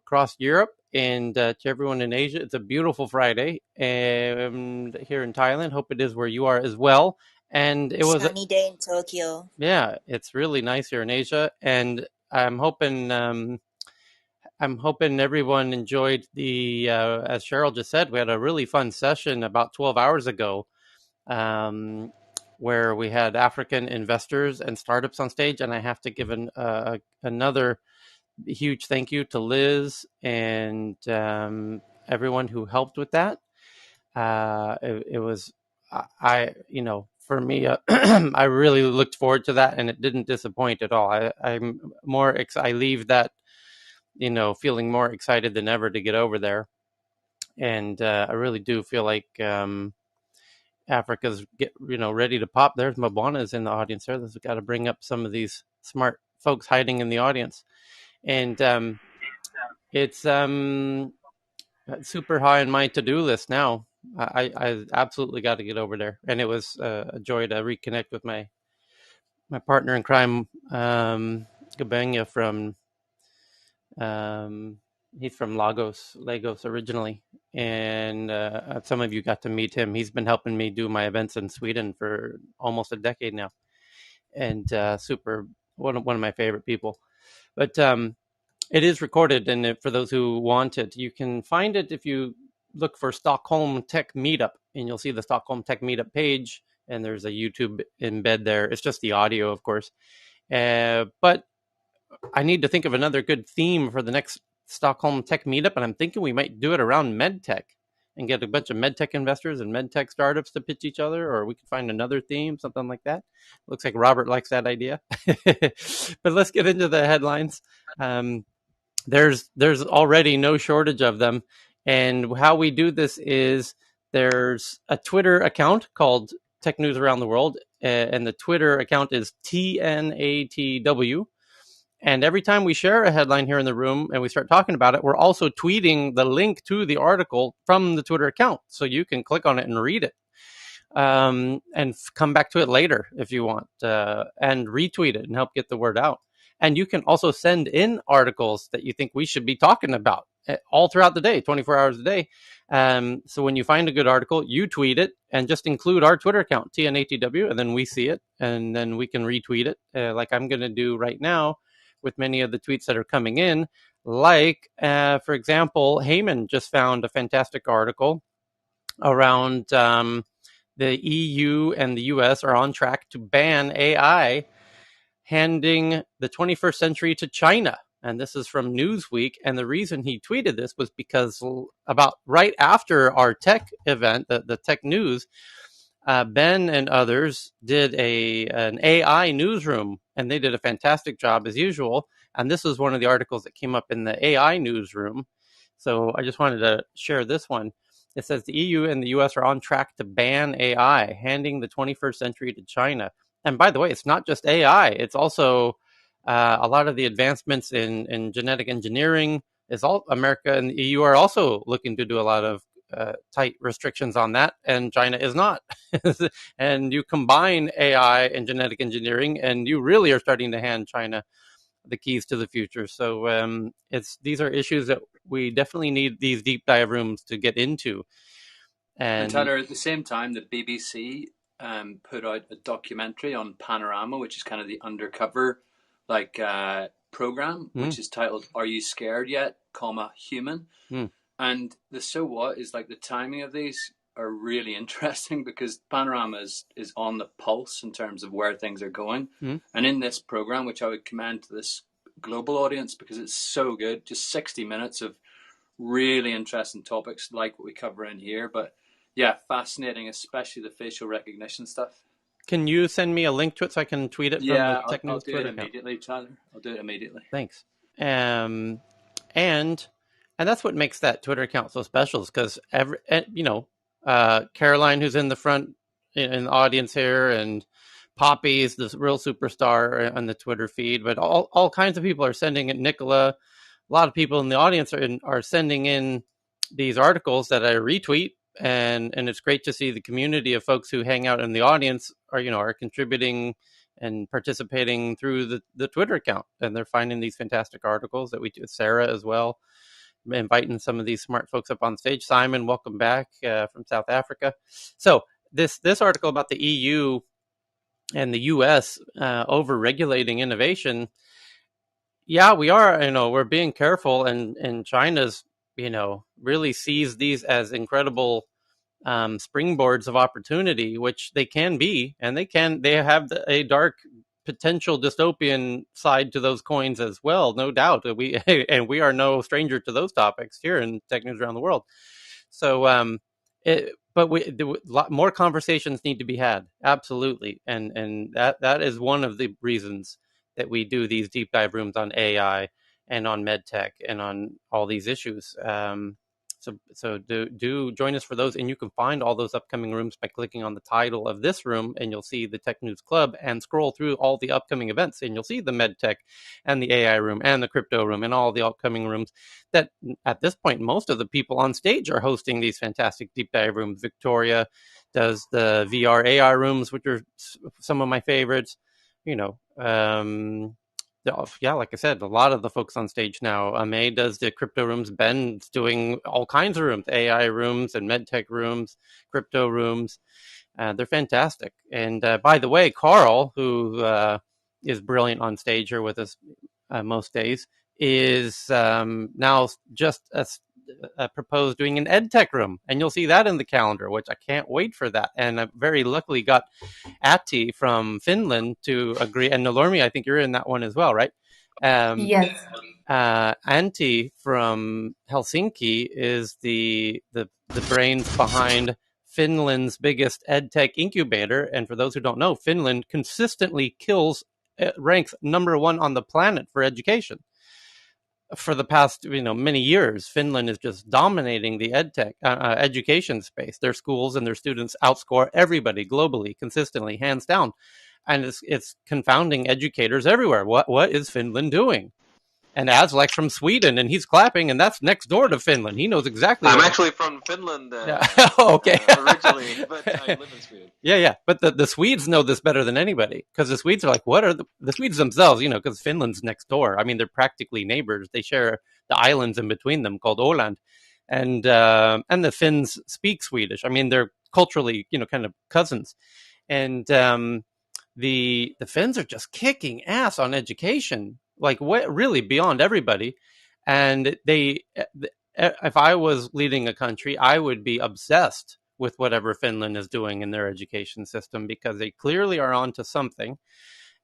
across Europe, and to everyone in Asia. It's a beautiful Friday and here in Thailand. Hope it is where you are as well. And it was, Sunny day in Tokyo. yeah, it's really nice here in Asia. And I'm hoping everyone enjoyed as Cheryl just said, we had a really fun session about 12 hours ago, where we had African investors and startups on stage. And I have to give another huge thank you to Liz and everyone who helped with that. It was, for me, I really looked forward to that, and it didn't disappoint at all. I leave that, feeling more excited than ever to get over there. And I really do feel like Africa's ready to pop. There's Mabana's in the audience there. We've got to bring up some of these smart folks hiding in the audience. And it's super high on my to-do list now. I absolutely got to get over there. And it was a joy to reconnect with my partner in crime, Gabanya from he's from Lagos originally, and some of you got to meet him. He's been helping me do my events in Sweden for almost a decade now, and super one of my favorite people. But it is recorded, and for those who want it, you can find it if you look for Stockholm Tech Meetup, and you'll see the Stockholm Tech Meetup page, and there's a YouTube embed there. It's just the audio, of course, but I need to think of another good theme for the next Stockholm Tech Meetup, and I'm thinking we might do it around medtech and get a bunch of medtech investors and medtech startups to pitch each other, or we could find another theme, something like that. Looks like Robert likes that idea. But let's get into the headlines. There's already no shortage of them, and how we do this is there's a Twitter account called Tech News Around the World, and the Twitter account is TNATW. And every time we share a headline here in the room and we start talking about it, we're also tweeting the link to the article from the Twitter account. So you can click on it and read it, and come back to it later if you want, and retweet it and help get the word out. And you can also send in articles that you think we should be talking about all throughout the day, 24 hours a day. So when you find a good article, you tweet it and just include our Twitter account, TNATW, and then we see it and then we can retweet it, like I'm going to do right now with many of the tweets that are coming in. Like, for example, Heyman just found a fantastic article around the EU and the US are on track to ban AI, handing the 21st century to China. And this is from Newsweek. And the reason he tweeted this was because about right after our tech event, the tech news, Ben and others did an AI newsroom, and they did a fantastic job as usual. And this was one of the articles that came up in the AI newsroom. So I just wanted to share this one. It says the EU and the US are on track to ban AI, handing the 21st century to China. And by the way, it's not just AI. It's also a lot of the advancements in genetic engineering. Is all America and the EU are also looking to do a lot of tight restrictions on that, and China is not. And you combine AI and genetic engineering, and you really are starting to hand China the keys to the future. So these are issues that we definitely need these deep dive rooms to get into. And Tyler, at the same time, the BBC put out a documentary on Panorama, which is kind of the undercover program, which is titled "Are You Scared Yet? Human." And the so what is like the timing of these are really interesting because Panorama is on the pulse in terms of where things are going. And in this program, which I would commend to this global audience because it's so good, just 60 minutes of really interesting topics like what we cover in here. But yeah, fascinating, especially the facial recognition stuff. Can you send me a link to it so I can tweet it from the Tech News Twitter account? I'll do it immediately, Tyler. I'll do it immediately. Thanks. And that's what makes that Twitter account so special, is because Caroline, who's in the front in the audience here, and Poppy is the real superstar on the Twitter feed, but all kinds of people are sending it. Nicola, a lot of people in the audience are sending in these articles that I retweet, and it's great to see the community of folks who hang out in the audience are contributing and participating through the Twitter account, and they're finding these fantastic articles that we do. Sarah as well. inviting some of these smart folks up on stage. Simon, welcome back from South Africa. So this article about the EU and the US over regulating innovation. Yeah, we are. We're being careful, and China's really sees these as incredible springboards of opportunity, which they can be, and they have a dark potential dystopian side to those coins as well, no doubt. We are no stranger to those topics here in Tech News Around the World. So, but more conversations need to be had, absolutely, and that is one of the reasons that we do these deep dive rooms on AI and on medtech and on all these issues. So do join us for those, and you can find all those upcoming rooms by clicking on the title of this room, and you'll see the Tech News Club, and scroll through all the upcoming events, and you'll see the MedTech and the AI room and the crypto room and all the upcoming rooms that at this point, most of the people on stage are hosting these fantastic deep dive rooms. Victoria does the VR AR rooms, which are some of my favorites. Yeah, like I said, a lot of the folks on stage now. May does the crypto rooms. Ben's doing all kinds of rooms, AI rooms and medtech rooms, crypto rooms. They're fantastic. And by the way, Carl, who is brilliant on stage here with us most days, is now just proposed doing an EdTech room. And you'll see that in the calendar, which I can't wait for that. And I very luckily got Ati from Finland to agree. And Nolormi, I think you're in that one as well, right? Yes. Antti from Helsinki is the brains behind Finland's biggest edtech incubator. And for those who don't know, Finland consistently ranks number one on the planet for education. For the past many years, Finland is just dominating the edtech education space. Their schools and their students outscore everybody globally, consistently, hands down, and it's confounding educators everywhere. What is Finland doing? And Aslak's from Sweden, and he's clapping, and that's next door to Finland. He knows exactly. I'm actually from Finland. Okay. Originally, but I live in Sweden. Yeah. But the Swedes know this better than anybody, because the Swedes are like, what are the Swedes themselves? Because Finland's next door. I mean, they're practically neighbors. They share the islands in between them called Åland, and the Finns speak Swedish. I mean, they're culturally, kind of cousins, and the Finns are just kicking ass on education, like really beyond everybody. And if I was leading a country, I would be obsessed with whatever Finland is doing in their education system, because they clearly are onto something.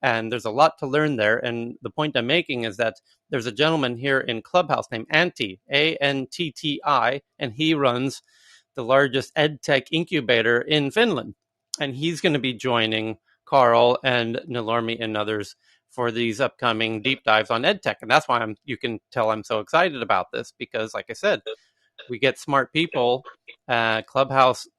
And there's a lot to learn there. And the point I'm making is that there's a gentleman here in Clubhouse named Antti, Antti, and he runs the largest edtech incubator in Finland. And he's going to be joining Carl and Nolormi and others for these upcoming deep dives on edtech. And that's why you can tell I'm so excited about this, because like I said, we get smart people, Clubhouse,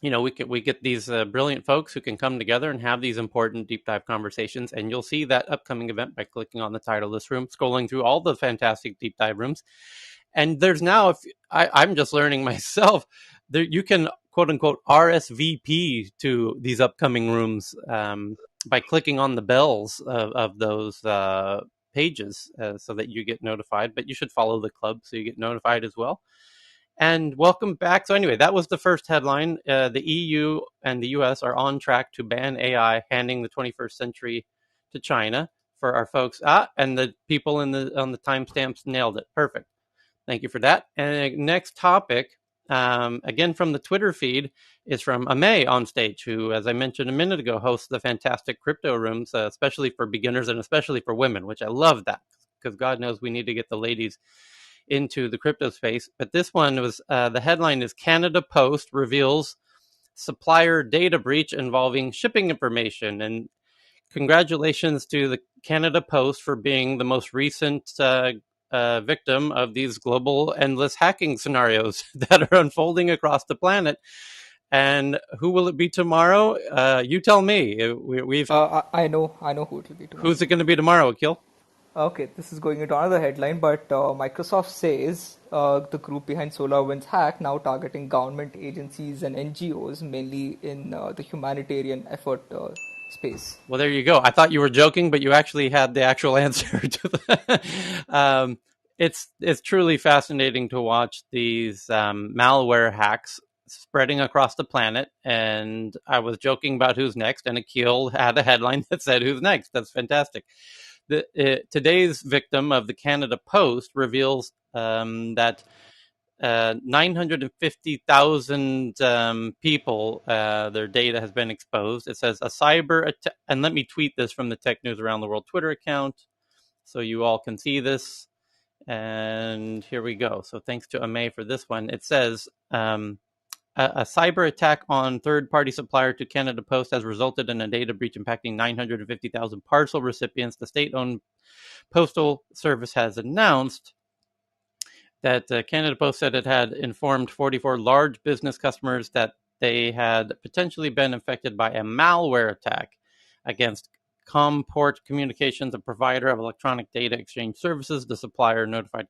we get these brilliant folks who can come together and have these important deep dive conversations. And you'll see that upcoming event by clicking on the title of this room, scrolling through all the fantastic deep dive rooms. And there's now, I'm just learning myself, there you can quote unquote RSVP to these upcoming rooms by clicking on the bells of those pages so that you get notified. But you should follow the club so you get notified as well. And welcome back. So anyway, that was the first headline. The EU and the US are on track to ban AI, handing the 21st century to China. For our folks, and the people on the timestamps nailed it. Perfect. Thank you for that. And next topic, again from the Twitter feed, is from Ame on stage, who, as I mentioned a minute ago, hosts the fantastic crypto rooms, especially for beginners and especially for women, which I love that, because God knows we need to get the ladies into the crypto space. But this one was, the headline is Canada Post reveals supplier data breach involving shipping information. And congratulations to the Canada Post for being the most recent victim of these global endless hacking scenarios that are unfolding across the planet. And who will it be tomorrow? You tell me. I know who it will be tomorrow. Who's it going to be tomorrow, Akil? Okay, this is going into another headline, but Microsoft says the group behind SolarWinds hack now targeting government agencies and NGOs, mainly in the humanitarian effort space. Well, there you go. I thought you were joking, but you actually had the actual answer to that. it's truly fascinating to watch these malware hacks spreading across the planet. And I was joking about who's next, and Akil had a headline that said who's next. That's fantastic. Today's victim of the Canada Post reveals that 950,000 people, their data has been exposed. It says a cyber attack, and let me tweet this from the Tech News Around the World Twitter account so you all can see this. And here we go. So thanks to Ame for this one. It says a cyber attack on third-party supplier to Canada Post has resulted in a data breach impacting 950,000 parcel recipients. The state-owned postal service has announced that Canada Post said it had informed 44 large business customers that they had potentially been infected by a malware attack against Comport Communications, a provider of electronic data exchange services. The supplier notified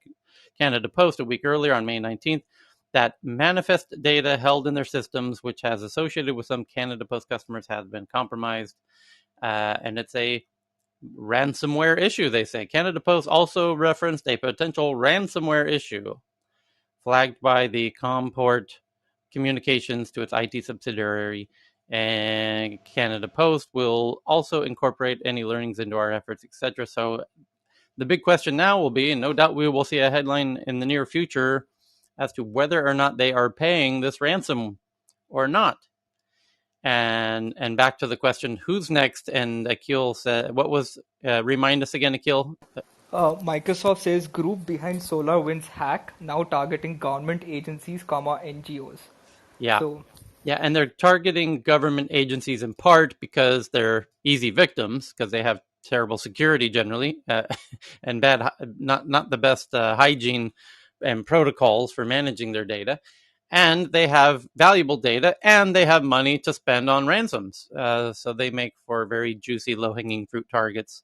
Canada Post a week earlier on May 19th that manifest data held in their systems, which has associated with some Canada Post customers, has been compromised. And it's a ransomware issue, they say. Canada Post also referenced a potential ransomware issue flagged by the Comport Communications to its IT subsidiary, and Canada Post will also incorporate any learnings into our efforts, etc. So the big question now will be, and no doubt we will see a headline in the near future as to whether or not they are paying this ransom or not. And back to the question, who's next? And Akil said, what was, remind us again, Akil? Microsoft says group behind SolarWinds hack now targeting government agencies, NGOs. Yeah. So yeah, and they're targeting government agencies in part because they're easy victims because they have terrible security generally and bad, not the best hygiene and protocols for managing their data. And they have valuable data, and they have money to spend on ransoms. So they make for very juicy, low-hanging fruit targets.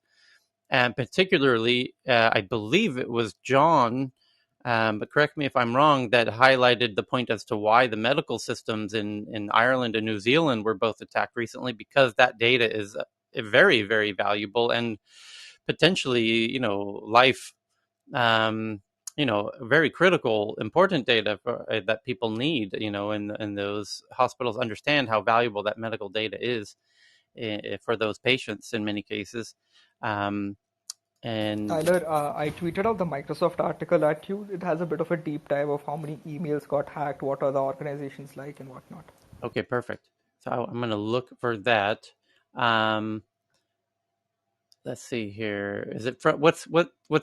And particularly, I believe it was John, but correct me if I'm wrong, that highlighted the point as to why the medical systems in Ireland and New Zealand were both attacked recently, because that data is very, very valuable and potentially, life, very critical, important data that people need, and those hospitals understand how valuable that medical data is for those patients in many cases. And Tyler, I tweeted out the Microsoft article at you. It has a bit of a deep dive of how many emails got hacked, what are the organizations like, and whatnot. Okay, perfect. So I'm going to look for that. Let's see here. Is it from what's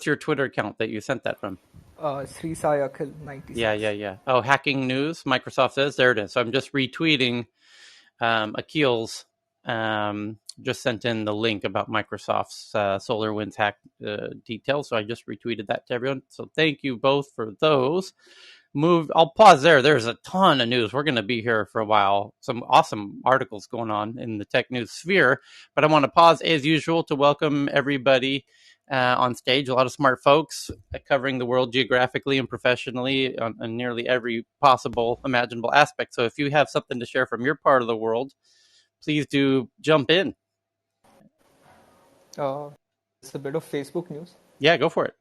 your Twitter account that you sent that from? Sri Sayakil 96. Yeah. Oh, hacking news. Microsoft says there it is. So I'm just retweeting Akil's. Just sent in the link about Microsoft's SolarWinds hack details. So I just retweeted that to everyone. So thank you both for those. I'll pause there. There's a ton of news. We're going to be here for a while. Some awesome articles going on in the tech news sphere. But I want to pause as usual to welcome everybody on stage. A lot of smart folks covering the world geographically and professionally on nearly every possible imaginable aspect. So if you have something to share from your part of the world, please do jump in. It's a bit of Facebook news. Yeah, go for it.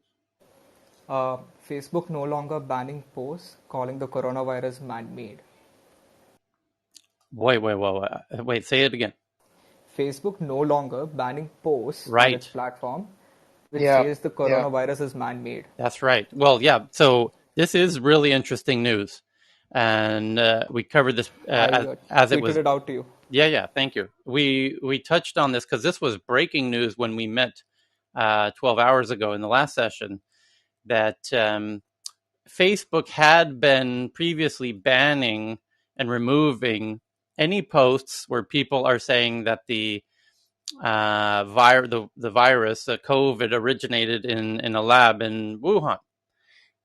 Facebook no longer banning posts calling the coronavirus man-made. Wait, say it again. Facebook no longer banning posts on Right. its platform which says the coronavirus is man-made. That's right. Well, yeah. So this is really interesting news, and we covered this as it was. Tweeted it out to you. Yeah. Thank you. We touched on this because this was breaking news when we met 12 hours ago in the last session, that Facebook had been previously banning and removing any posts where people are saying that the virus, the COVID, originated in a lab in Wuhan,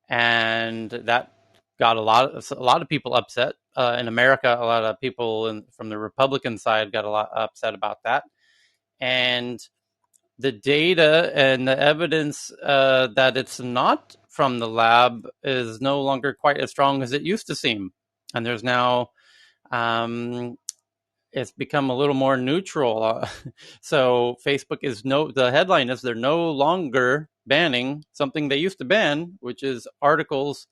and that got a lot of people upset in America. A lot of people from the Republican side got a lot upset about that, and the data and the evidence that it's not from the lab is no longer quite as strong as it used to seem, and there's now it's become a little more neutral. So Facebook is the headline is they're no longer banning something they used to ban, which is articles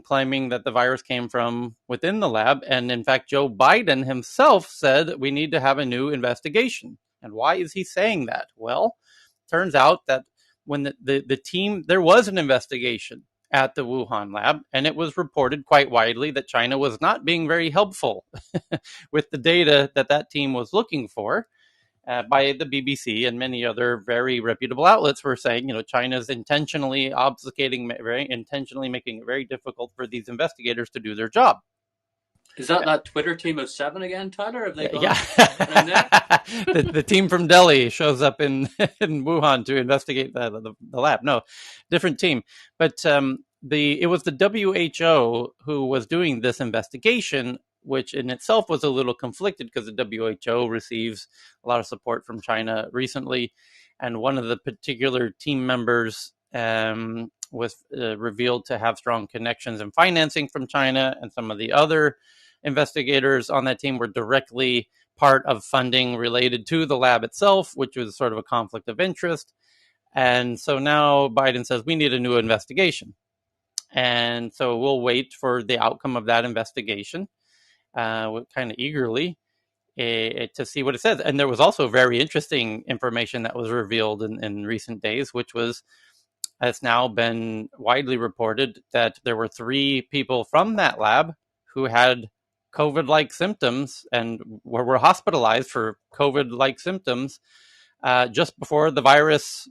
claiming that the virus came from within the lab. And in fact, Joe Biden himself said we need to have a new investigation. And why is he saying that? Well, turns out that when the team, there was an investigation at the Wuhan lab, and it was reported quite widely that China was not being very helpful with the data that team was looking for. By the BBC and many other very reputable outlets were saying, China's intentionally intentionally making it very difficult for these investigators to do their job. Is that Twitter team of 7 again, Tyler? Have they gone? Yeah. the team from Delhi shows up in Wuhan to investigate the lab. No, different team. But it was the WHO who was doing this investigation, which in itself was a little conflicted because the WHO receives a lot of support from China recently. And one of the particular team members was revealed to have strong connections and financing from China, and some of the other investigators on that team were directly part of funding related to the lab itself, which was sort of a conflict of interest. And so now Biden says we need a new investigation. And so we'll wait for the outcome of that investigation kind of eagerly to see what it says. And there was also very interesting information that was revealed in recent days, which was, it's now been widely reported that there were 3 people from that lab who had COVID-like symptoms and were hospitalized for COVID-like symptoms just before the virus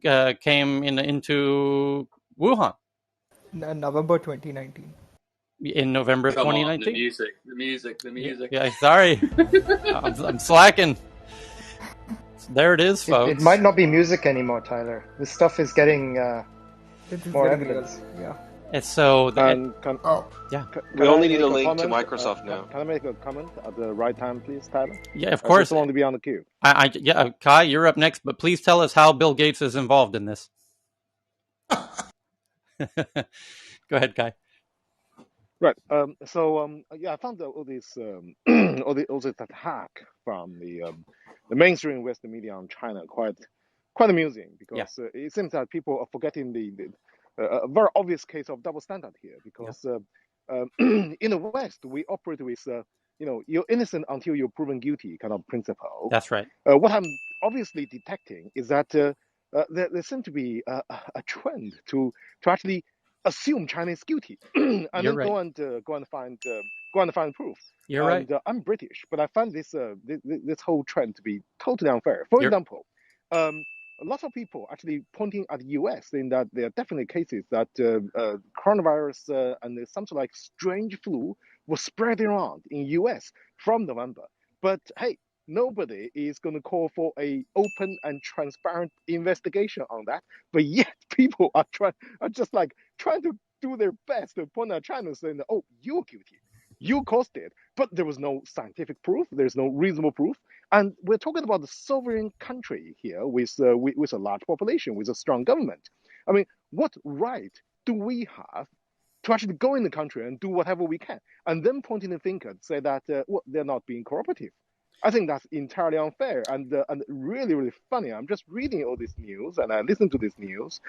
came into Wuhan. November 2019. In November of 2019. The music. Yeah, sorry. I'm slacking. There it is, folks. It might not be music anymore, Tyler. This stuff is getting more evidence. Yeah. It's so. We only need a link to Microsoft now. Can I make a comment at the right time, please, Tyler? Yeah, of course. I just want to be on the queue. Kai, you're up next, but please tell us how Bill Gates is involved in this. Go ahead, Kai. Right. I found all this attack from the mainstream Western media on China quite amusing, because it seems that people are forgetting a very obvious case of double standard here, because in the West we operate with you're innocent until you're proven guilty kind of principle. That's right. What I'm obviously detecting is that there seems to be a trend to actually assume China is guilty and You're then right. go and find proof. You're right. I'm British, but I find this whole trend to be totally unfair. For example, lots of people actually pointing at the US, saying that there are definitely cases that coronavirus and something like strange flu was spreading around in US from November. But hey, nobody is going to call for a open and transparent investigation on that. But yet people are just trying to do their best to point at China, saying that, oh, you're guilty, you caused it. But there was no scientific proof. There's no reasonable proof. And we're talking about the sovereign country here with a large population, with a strong government. I mean, what right do we have to actually go in the country and do whatever we can, and then pointing the finger and say that they're not being cooperative? I think that's entirely unfair and really, really funny. I'm just reading all this news and I listen to this news.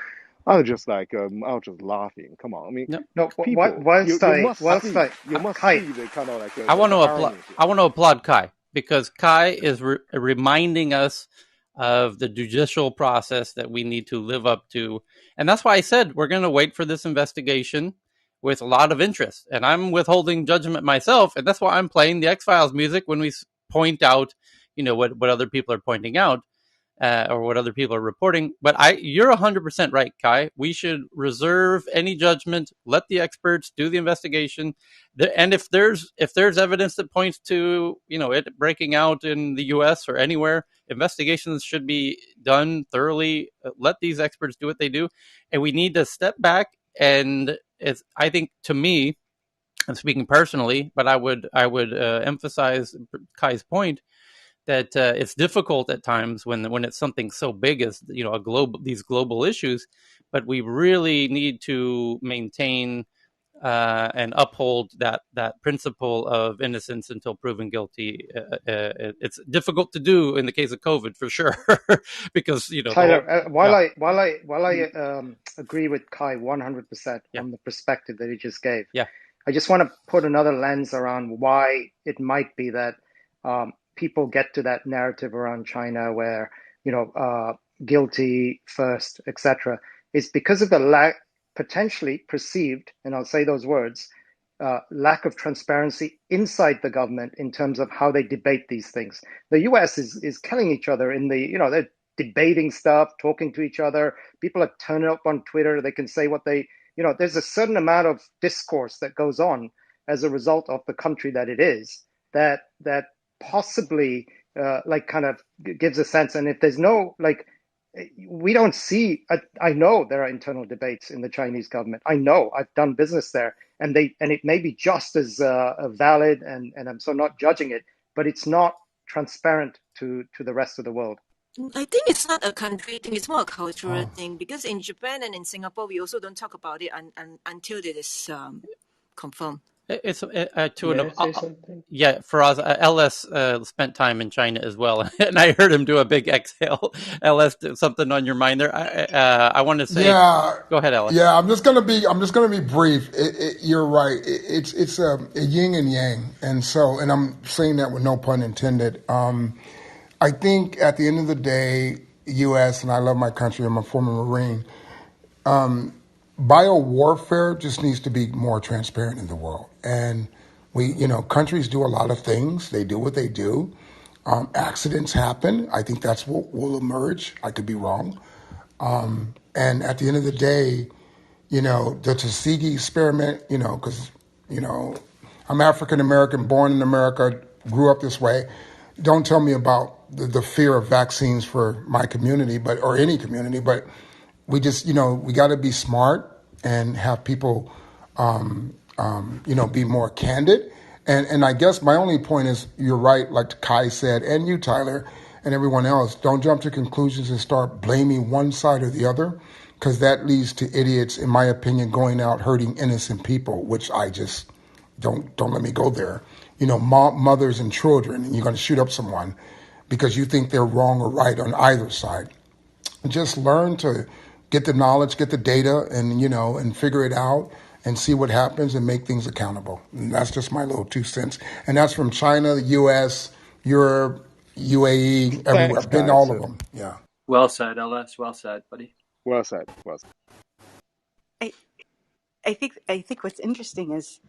I was just laughing. Come on, I mean, no. People, whilst you I must see the kind of I want to applaud Kai, because Kai is reminding us of the judicial process that we need to live up to, and that's why I said we're going to wait for this investigation with a lot of interest. And I'm withholding judgment myself, and that's why I'm playing the X-Files music when we point out, what other people are pointing out, or what other people are reporting. But you're 100% right, Kai. We should reserve any judgment, let the experts do the investigation. And if there's evidence that points to, it breaking out in the US or anywhere, investigations should be done thoroughly. Let these experts do what they do. And we need to step back. And I think, to me, I'm speaking personally, but I would emphasize Kai's point that it's difficult at times when it's something so big as these global issues, but we really need to maintain and uphold that principle of innocence until proven guilty. It's difficult to do in the case of COVID for sure, because Tyler, while I agree with Kai 100% on the perspective that he just gave, I just want to put another lens around why it might be that people get to that narrative around China where guilty first, etc. It's because of the potentially perceived, and I'll say those words, lack of transparency inside the government in terms of how they debate these things. The US is killing each other in they're debating stuff, talking to each other. People are turning up on Twitter. They can say what there's a certain amount of discourse that goes on as a result of the country that it is that possibly kind of gives a sense. And if there's no we don't see. I know there are internal debates in the Chinese government. I know, I've done business there, and it may be just as valid, and I'm so not judging it, but it's not transparent to the rest of the world. I think it's not a country thing; it's more a cultural thing. Because in Japan and in Singapore, we also don't talk about it until it is confirmed. It's for us, LS spent time in China as well, and I heard him do a big exhale. LS, something on your mind there? I want to say, go ahead, LS. Yeah, I'm just gonna be brief. You're right. It's a yin and yang, and I'm saying that with no pun intended. I think at the end of the day, U.S. and I love my country. I'm a former Marine. Biowarfare just needs to be more transparent in the world. And countries do a lot of things. They do what they do. Accidents happen. I think that's what will emerge. I could be wrong. And at the end of the day, the Tuskegee experiment, because, I'm African American, born in America, grew up this way. Don't tell me about the fear of vaccines for my community, or any community, but we just, we got to be smart and have people, be more candid. And I guess my only point is, you're right, like Kai said, and you, Tyler, and everyone else, don't jump to conclusions and start blaming one side or the other, because that leads to idiots, in my opinion, going out hurting innocent people, which I just don't let me go there. Mothers and children, and you're going to shoot up someone because you think they're wrong or right on either side. Just learn to get the knowledge, get the data, and figure it out and see what happens and make things accountable. And that's just my little 2 cents. And that's from China, the U.S., Europe, UAE, everywhere. I've been to all of them. Yeah. Well said, LS. Well said, buddy. Well said. Well said. I think what's interesting is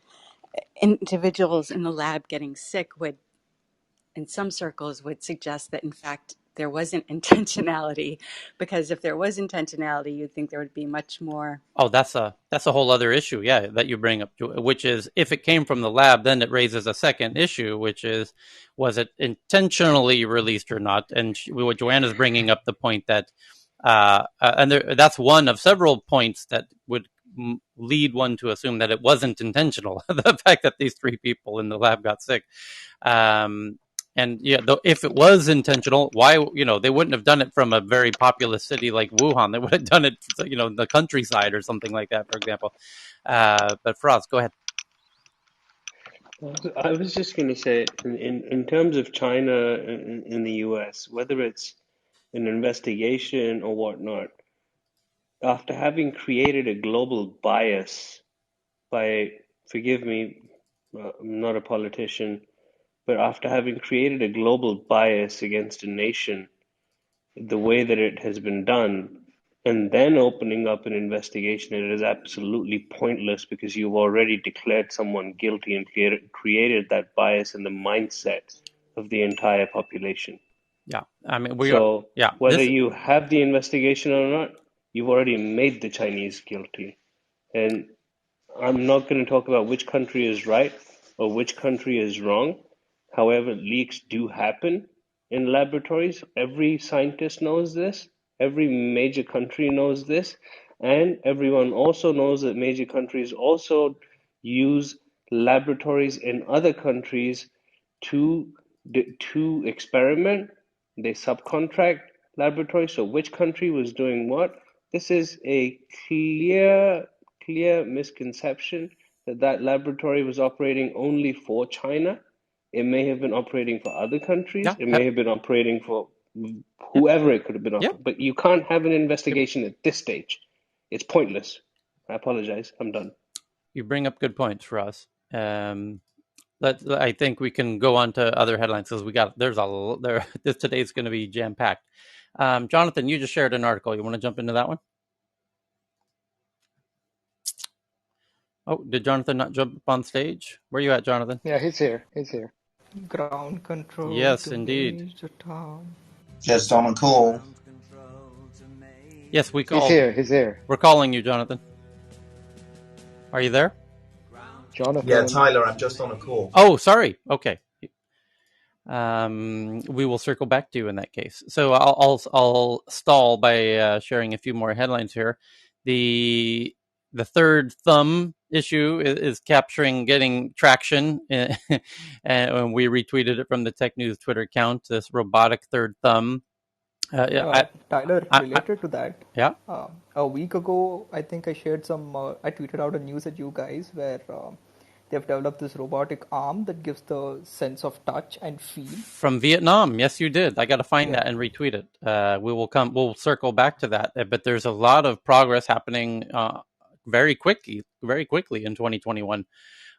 individuals in the lab getting sick in some circles would suggest that in fact there wasn't intentionality, because if there was intentionality, you'd think there would be much more. Oh, that's a whole other issue, that you bring up, which is, if it came from the lab, then it raises a second issue, which is, was it intentionally released or not? And what Joanna's bringing up, the point that, that's one of several points that would lead one to assume that it wasn't intentional. The fact that these 3 people in the lab got sick. And if it was intentional, why, they wouldn't have done it from a very populous city like Wuhan. They would have done it, in the countryside or something like that, for example. But Faraz, go ahead. I was just going to say, in terms of China in the US, whether it's an investigation or whatnot, after having created a global bias forgive me, I'm not a politician, but after having created a global bias against a nation, the way that it has been done, and then opening up an investigation, it is absolutely pointless, because you've already declared someone guilty and created that bias in the mindset of the entire population. Yeah, I mean, whether you have the investigation or not, you've already made the Chinese guilty. And I'm not going to talk about which country is right or which country is wrong. However, leaks do happen in laboratories. Every scientist knows this. Every major country knows this. And everyone also knows that major countries also use laboratories in other countries to experiment. They subcontract laboratories. So which country was doing what? This is a clear misconception that laboratory was operating only for China. It may have been operating for other countries. It may have been operating for whoever it could have been operating. But you can't have an investigation at this stage. It's pointless. I apologize. I'm done. You bring up good points for us. I think we can go on to other headlines because today's going to be jam packed. Jonathan, you just shared an article. You want to jump into that one? Oh, did Jonathan not jump up on stage? Where are you at, Jonathan? Yeah, he's here. He's here. Ground control. Yes, indeed. Just on a call. Yes, we called. He's here. He's here. We're calling you, Jonathan. Are you there? Jonathan. Yeah, Tyler, I'm just on a call. Oh, sorry. Okay. We will circle back to you in that case. So I'll stall by sharing a few more headlines here. The third thumb issue is getting traction, and we retweeted it from the Tech News Twitter account. This robotic third thumb. Tyler, related to that, yeah. A week ago, I think I shared I tweeted out a news at you guys where they've developed this robotic arm that gives the sense of touch and feel. From Vietnam, yes, you did. I got to find that and retweet it. We'll circle back to that. But there's a lot of progress happening very quickly in 2021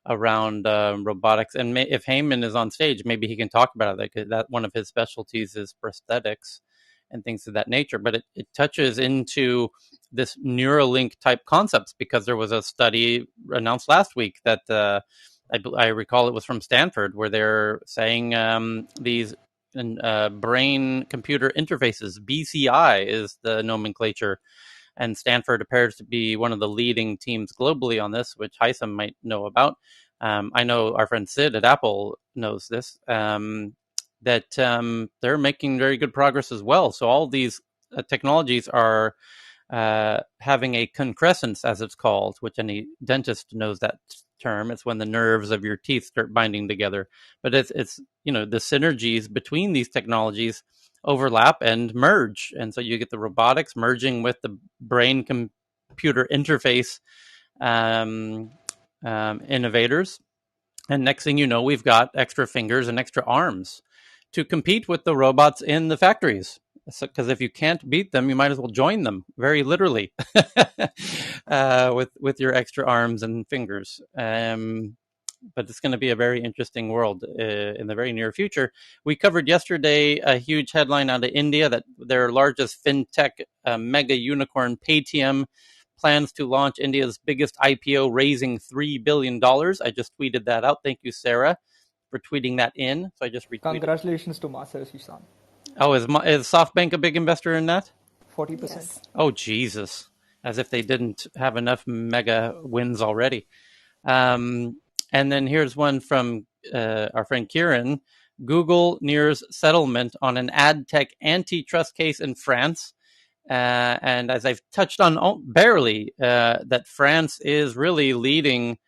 around robotics. And if Heyman is on stage, maybe he can talk about it. Because that one of his specialties is prosthetics and things of that nature. But it touches into this Neuralink type concepts because there was a study announced last week that I recall it was from Stanford where they're saying these brain computer interfaces, BCI is the nomenclature. And Stanford appears to be one of the leading teams globally on this, which Heisam might know about. I know our friend Sid at Apple knows this. That they're making very good progress as well. So all these technologies are having a concrescence, as it's called, which any dentist knows that term. It's when the nerves of your teeth start binding together. But it's the synergies between these technologies overlap and merge. And so you get the robotics merging with the brain computer interface innovators. And next thing you know, we've got extra fingers and extra arms to compete with the robots in the factories. Because if you can't beat them, you might as well join them, very literally, with your extra arms and fingers. But it's going to be a very interesting world in the very near future. We covered yesterday a huge headline out of India that their largest fintech mega unicorn, Paytm, plans to launch India's biggest IPO, raising $3 billion. I just tweeted that out. Thank you, Sarah, for tweeting that in. So I just retweeted. Congratulations to Masayoshi-san. Oh, is SoftBank a big investor in that? 40%. Yes. Oh, Jesus. As if they didn't have enough mega wins already. And then here's one from our friend Kieran. Google nears settlement on an ad tech antitrust case in France. And as I've touched on barely, that France is really leading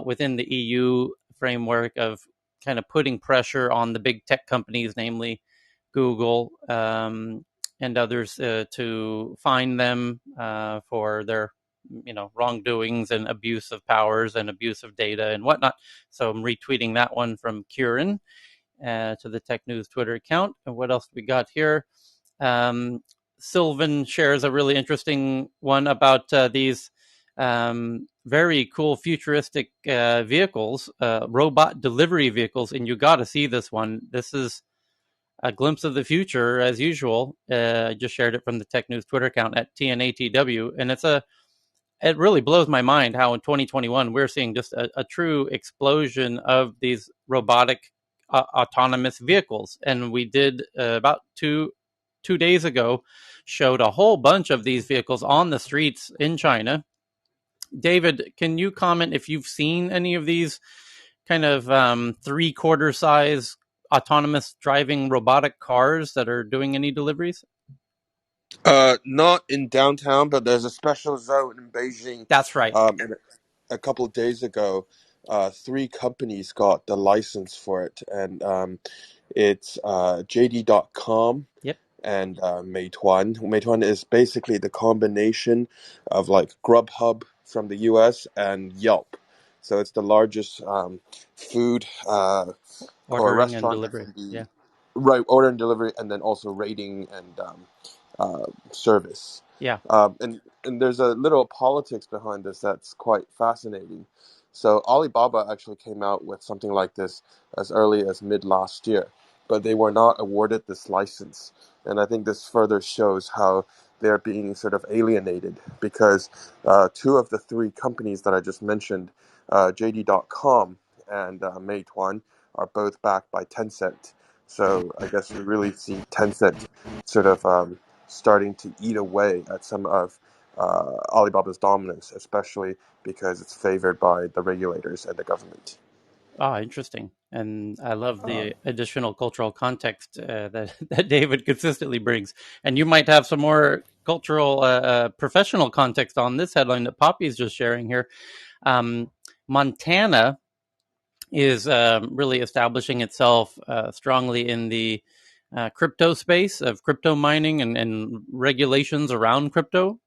within the EU framework of kind of putting pressure on the big tech companies, namely Google and others, to fine them for their wrongdoings and abuse of powers and abuse of data and whatnot. So I'm retweeting that one from Kieran to the Tech News Twitter account. And what else we got here? Sylvan shares a really interesting one about these very cool futuristic vehicles, robot delivery vehicles. And you got to see this one. This is a glimpse of the future, as usual. I just shared it from the Tech News Twitter account at TNATW. And it really blows my mind how in 2021 we're seeing just a true explosion of these robotic autonomous vehicles. And we did about two days ago showed a whole bunch of these vehicles on the streets in China. David, can you comment if you've seen any of these kind of 3/4 size autonomous driving robotic cars that are doing any deliveries? Not in downtown, but there's a special zone in Beijing. That's right. And a couple of days ago, 3 companies got the license for it, and it's JD.com. Yep. And Meituan. Meituan is basically the combination of like Grubhub from the US and Yelp. So it's the largest food or Ordering and restaurant delivery. F&B, Yeah. right? Order and delivery, and then also rating and service. Yeah. And there's a little politics behind this that's quite fascinating. So Alibaba actually came out with something like this as early as mid last year, but they were not awarded this license. And I think this further shows how they're being sort of alienated because two of the three companies that I just mentioned, JD.com and Meituan, are both backed by Tencent. So I guess you really see Tencent sort of starting to eat away at some of Alibaba's dominance, especially because it's favored by the regulators and the government. Ah, interesting. And I love the additional cultural context that David consistently brings. And you might have some more cultural, professional context on this headline that Poppy is just sharing here. Montana is really establishing itself strongly in the crypto space of crypto mining and regulations around crypto.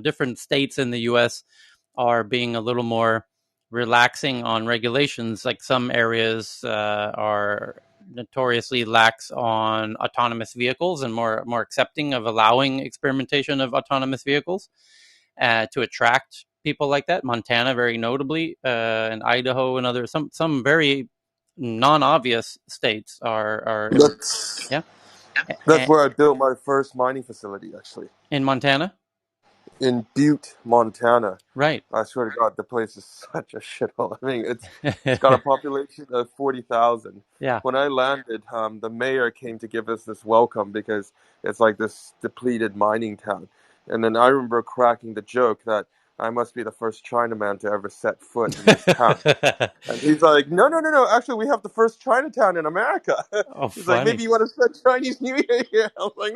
Different states in the U.S. are being a little more relaxing on regulations. Like some areas are notoriously lax on autonomous vehicles and more accepting of allowing experimentation of autonomous vehicles to attract people like that. Montana, very notably, and Idaho and other some very non-obvious states are That's yeah. that's where I built my first mining facility, actually, In Montana, in Butte, Montana. right? I swear to God, the place is such a shithole. I mean, it's got a population of 40,000. Yeah. When I landed, the mayor came to give us this welcome because it's like this depleted mining town. And then I remember cracking the joke that I must be the first Chinaman to ever set foot in this town. And he's like, no, no, no, no. Actually, we have the first Chinatown in America. Oh, He's like, maybe funny. you want to spend Chinese New Year here. I was like,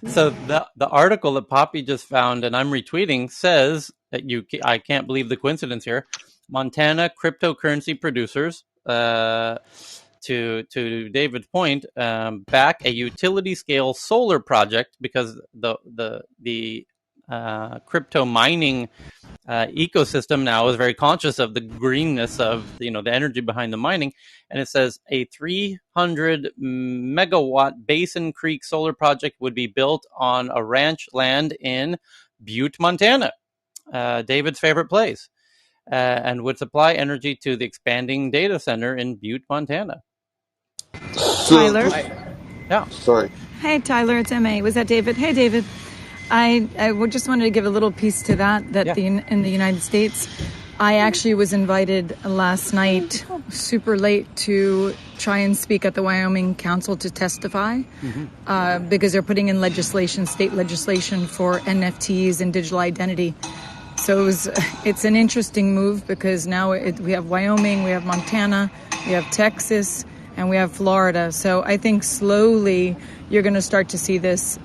ooh. So the article that Poppy just found, and I'm retweeting, says that I can't believe the coincidence here. Montana cryptocurrency producers, to David's point, back a utility scale solar project because the crypto mining ecosystem now is very conscious of the greenness of the energy behind the mining, and it says a 300 megawatt Basin Creek solar project would be built on a ranch land in Butte, Montana, David's favorite place, and would supply energy to the expanding data center in Butte, Montana. So Tyler. Yeah. sorry. Hey, Tyler, it's MA. Was that David? Hey, David. I just wanted to give a little piece to that in the United States, I actually was invited last night, super late, to try and speak at the Wyoming Council to testify because they're putting in state legislation for NFTs and digital identity. So it's an interesting move because now we have Wyoming, we have Montana, we have Texas, and we have Florida. So I think slowly you're going to start to see this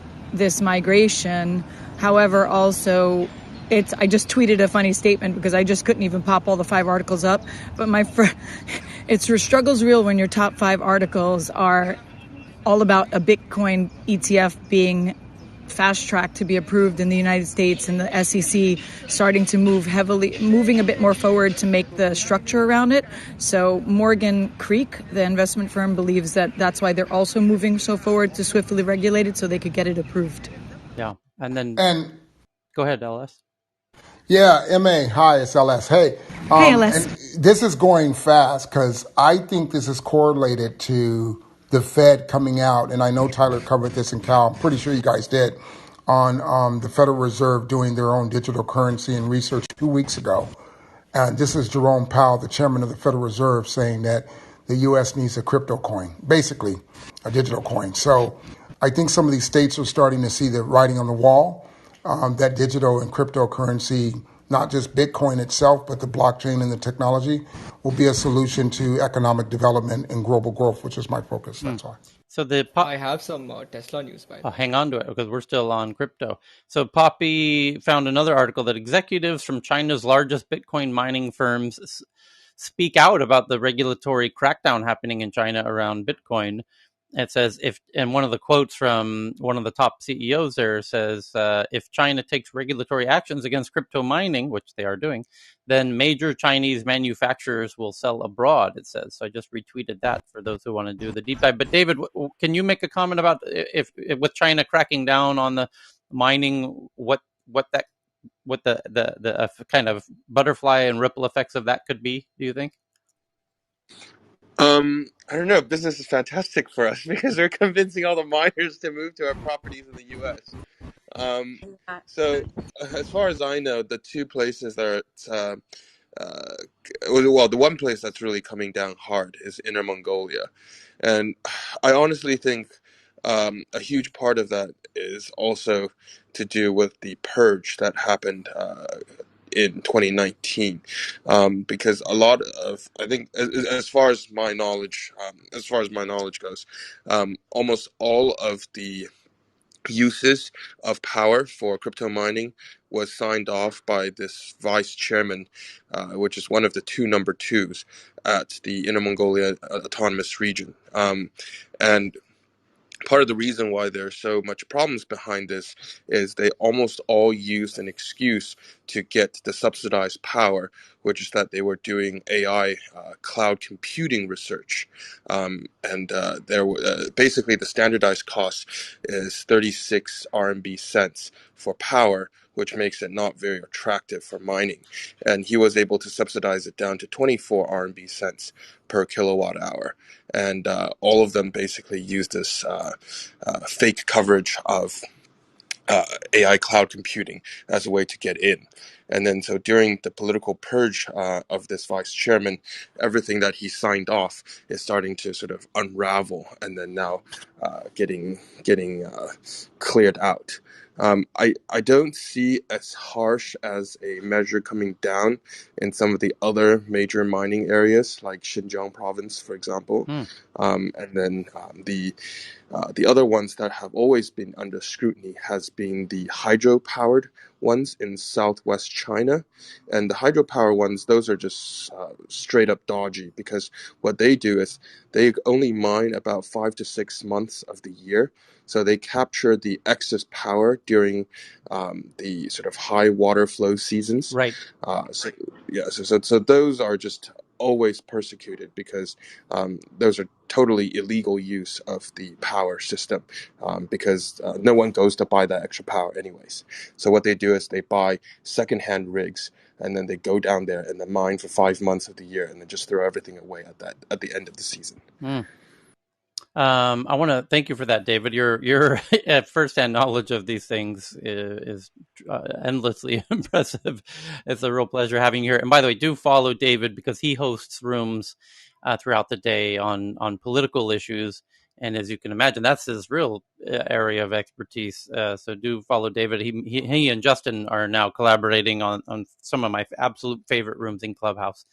migration. However, also, I just tweeted a funny statement because I just couldn't even pop all the 5 articles up. But it's your struggle's real when your top 5 articles are all about a Bitcoin ETF being fast-tracked to be approved in the United States, and the SEC starting to moving a bit more forward to make the structure around it. So Morgan Creek, the investment firm, believes that that's why they're also moving so forward to swiftly regulate it so they could get it approved. Yeah. And go ahead, LS. Yeah, MA, hi, it's LS. Hey, Hey, LS. And this is going fast because I think this is correlated to the Fed coming out, and I know Tyler covered this in Cal, I'm pretty sure you guys did, on the Federal Reserve doing their own digital currency and research 2 weeks ago. And this is Jerome Powell, the chairman of the Federal Reserve, saying that the U.S. needs a crypto coin, basically a digital coin. So I think some of these states are starting to see the writing on the wall, that digital and cryptocurrency, not just Bitcoin itself, but the blockchain and the technology will be a solution to economic development and global growth, which is my focus. That's all. So I have some Tesla news, by the way. Hang on to it because we're still on crypto. So Poppy found another article that executives from China's largest Bitcoin mining firms speak out about the regulatory crackdown happening in China around Bitcoin. it says and one of the quotes from one of the top CEOs there says, if China takes regulatory actions against crypto mining, which they are doing, then major Chinese manufacturers will sell abroad, it says. So I just retweeted that for those who want to do the deep dive. But David, can you make a comment about if with China cracking down on the mining, what the kind of butterfly and ripple effects of that could be, do you think? I don't know. Business is fantastic for us because we're convincing all the miners to move to our properties in the U.S. So, as far as I know, the two places that well, the one place that's really coming down hard is Inner Mongolia, and I honestly think a huge part of that is also to do with the purge that happened in 2019, because a lot of, I think, as far as my knowledge, goes, almost all of the uses of power for crypto mining was signed off by this vice chairman, which is one of the two number twos at the Inner Mongolia Autonomous Region. And part of the reason why there's so much problems behind this is they almost all used an excuse to get the subsidized power, which is that they were doing AI cloud computing research. And there basically the standardized cost is 36 RMB cents for power, which makes it not very attractive for mining. And he was able to subsidize it down to 24 RMB cents per kilowatt hour. And all of them basically use this fake coverage of AI cloud computing as a way to get in. And then so during the political purge of this vice chairman, everything that he signed off is starting to sort of unravel and then now getting cleared out. I don't see as harsh as a measure coming down in some of the other major mining areas like Xinjiang province, for example. And then the other ones that have always been under scrutiny has been the hydro-powered ones in southwest China. And the hydropower ones, those are just straight up dodgy because what they do is they only mine about 5 to 6 months of the year. So they capture the excess power during the sort of high water flow seasons. Right. So those are just always persecuted because those are totally illegal use of the power system because no one goes to buy that extra power anyways. So what they do is they buy secondhand rigs and then they go down there and then mine for 5 months of the year and then just throw everything away at the end of the season. I want to thank you for that, David. Your first-hand knowledge of these things is endlessly impressive. It's a real pleasure having you here. And by the way, do follow David because he hosts rooms throughout the day on political issues. And as you can imagine, that's his real area of expertise. So do follow David. He and Justin are now collaborating on some of my absolute favorite rooms in Clubhouse,